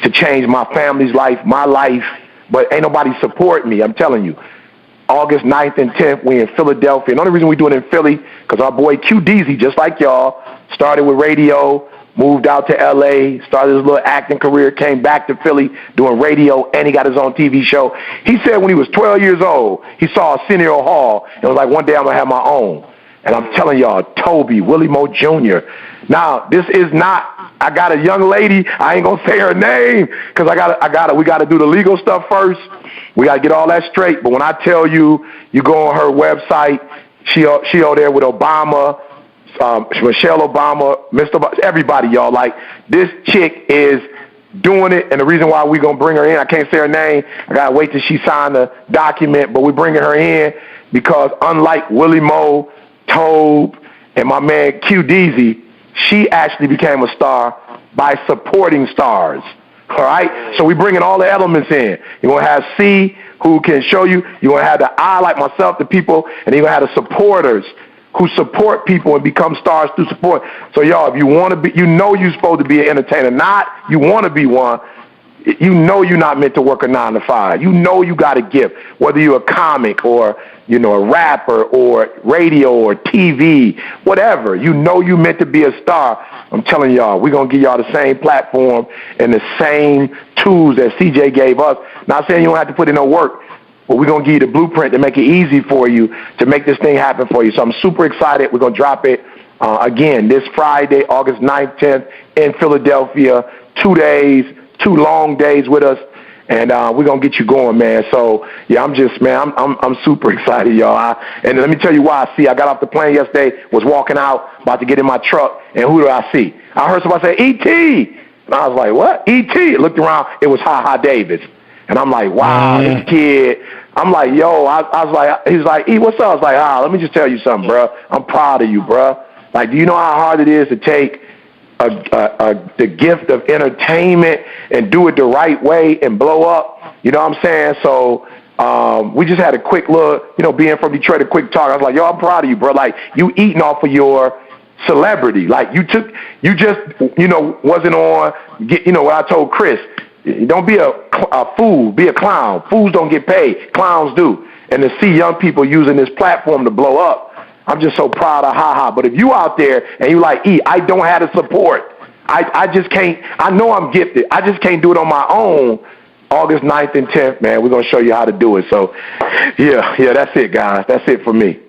to change my family's life, my life, but ain't nobody supporting me. I'm telling you. August 9th and 10th, we in Philadelphia. And the only reason we do it in Philly, because our boy Q Deezy, just like y'all, started with radio, moved out to L.A., started his little acting career, came back to Philly doing radio, and he got his own TV show. He said when he was 12 years old, he saw Arsenio Hall and was like, one day I'm going to have my own. And I'm telling y'all, Toby, Willie Moe Jr. Now, this is not, I got a young lady, I ain't going to say her name, because we got to do the legal stuff first. We got to get all that straight. But when I tell you, you go on her website, she over there with Obama, Michelle Obama, Mr. Obama, everybody, y'all. Like, this chick is doing it, and the reason why we going to bring her in, I can't say her name. I got to wait till she sign the document, but we're bringing her in because unlike Willie Moe, Tobe, and my man Q Deezy, she actually became a star by supporting stars. All right? So we bringing all the elements in. You're going to have C, who can show you. You're going to have the I, like myself, the people, and you're going to have the supporters who support people and become stars through support. So, y'all, if you want to be, you know you're supposed to be an entertainer. Not you want to be one. You know you're not meant to work a 9 to 5. You know you got a gift, whether you're a comic or, you know, a rapper or radio or TV, whatever. You know you're meant to be a star. I'm telling y'all, we're going to give y'all the same platform and the same tools that CJ gave us. Not saying you don't have to put in no work, but we're going to give you the blueprint to make it easy for you to make this thing happen for you. So I'm super excited. We're going to drop it again this Friday, August 9th, 10th in Philadelphia. 2 days. 2 long days with us, and we're gonna get you going, man. So yeah, I'm super excited, y'all. And let me tell you why. See, I got off the plane yesterday, was walking out, about to get in my truck, and who do I see? I heard somebody say E.T. And I was like, what? E.T. Looked around, it was Ha Ha Davis, and I'm like, wow, this kid. I'm like, yo, I was like, he's like, E, what's up? I was like, let me just tell you something, bro. I'm proud of you, bro. Like, do you know how hard it is to take the gift of entertainment and do it the right way and blow up? You know what I'm saying? So we just had a quick look, you know, being from Detroit, a quick talk. I was like, yo, I'm proud of you, bro. Like, you eating off of your celebrity. Like, you just, you know, wasn't on, you know, what I told Chris, don't be a fool, be a clown. Fools don't get paid, clowns do. And to see young people using this platform to blow up, I'm just so proud of Ha Ha. But if you out there and you like, E, I don't have the support. I just can't. I know I'm gifted. I just can't do it on my own. August 9th and 10th, man, we're going to show you how to do it. So, yeah, that's it, guys. That's it for me.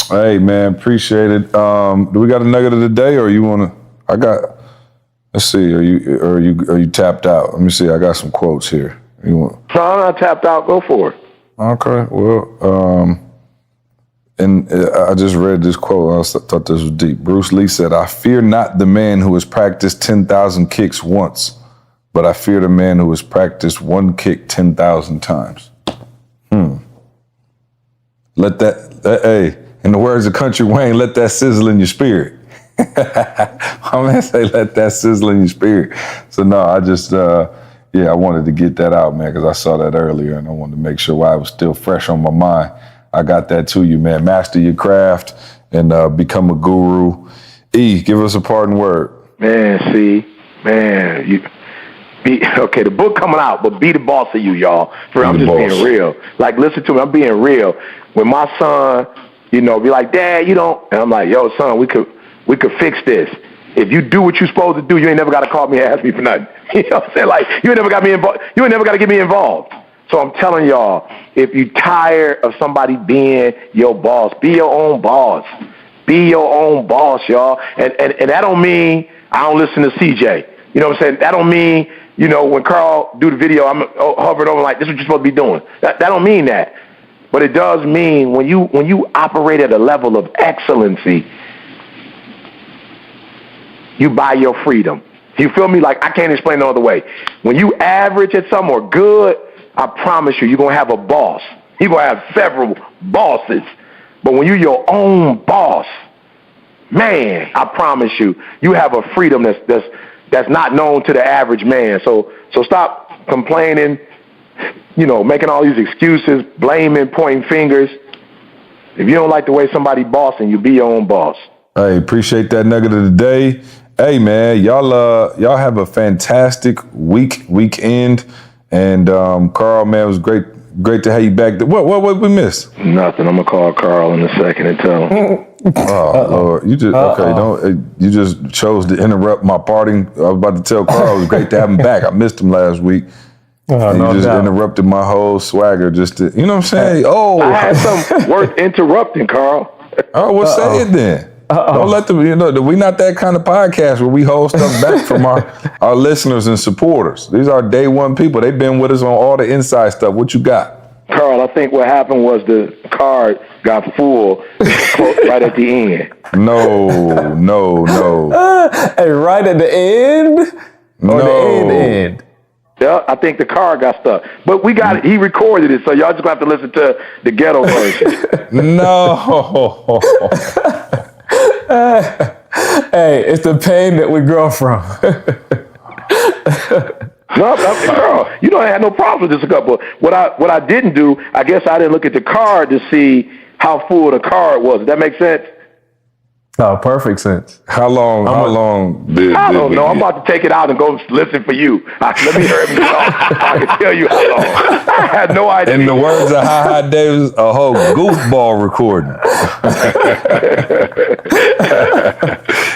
Hey, man, appreciate it. Do we got a nugget of the day, or you want to? Let's see. Are you tapped out? Let me see. I got some quotes here. You want? No, I'm not tapped out. Go for it. Okay. Well, and I just read this quote. I thought this was deep. Bruce Lee said, "I fear not the man who has practiced 10,000 kicks once, but I fear the man who has practiced one kick 10,000 times." Let that, hey, in the words of Country Wayne, let that sizzle in your spirit. My man say, let that sizzle in your spirit. So no, I just, I wanted to get that out, man, because I saw that earlier and I wanted to make sure why it was still fresh on my mind. I got that to you, man. Master your craft and become a guru. E, give us a parting word. Man, okay, the book coming out, but be the boss of you, y'all. I'm just being real. Like, listen to me, I'm being real. When my son, you know, be like, Dad, you don't, and I'm like, yo, son, we could fix this. If you do what you're supposed to do, you ain't never got to call me and ask me for nothing. You know what I'm saying? Like, you ain't never got me involved. You ain't never got to get me involved. So I'm telling y'all, if you tired of somebody being your boss, be your own boss. Be your own boss, y'all. And that don't mean I don't listen to CJ. You know what I'm saying? That don't mean, you know, when Carl do the video, I'm hovering over like, this is what you're supposed to be doing. That don't mean that. But it does mean when you operate at a level of excellency, you buy your freedom. You feel me? Like, I can't explain no other way. When you average at something or good, I promise you, you're going to have a boss. You're going to have several bosses. But when you're your own boss, man, I promise you, you have a freedom that's that's not known to the average man. So stop complaining, making all these excuses, blaming, pointing fingers. If you don't like the way somebody bossing you, be your own boss. Hey, appreciate that nugget of the day. Hey man, y'all have a fantastic weekend. And Carl, man, it was great to have you back. What we missed? Nothing. I'm gonna call Carl in a second and tell him. Oh Lord, you just chose to interrupt my parting. I was about to tell Carl it was great to have him back. I missed him last week. And you just interrupted my whole swagger just to, you know what I'm saying? I had something worth interrupting, Carl. Oh, well, say it then. Don't let them, we not that kind of podcast where we hold stuff back from our listeners and supporters. These are day one people. They've been with us on all the inside stuff. What you got? Carl, I think what happened was the card got full right at the end. No. Hey, right at the end? Or the end? Yeah, I think the card got stuck. But we got it. He recorded it, so y'all just have to listen to the ghetto version. No. Hey, it's the pain that we grow from. No, Carl, I had no problem with this couple. What I didn't do, I guess I didn't look at the card to see how full the card was. Does that make sense? Oh, perfect sense. How long did I don't know. I'm about to take it out and go listen for you. Let me hear me talk. I can tell you how long. I had no idea. In the words of Hi Davis, a whole goofball recording.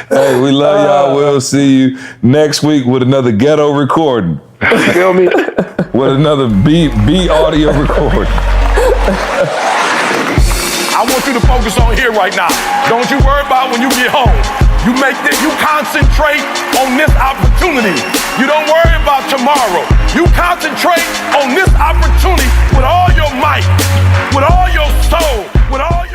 Hey, we love y'all. We'll see you next week with another ghetto recording. You feel me? With another B audio recording. I want you to focus on here right now. Don't you worry about when you get home. You concentrate on this opportunity. You don't worry about tomorrow. You concentrate on this opportunity with all your might, with all your soul, with all your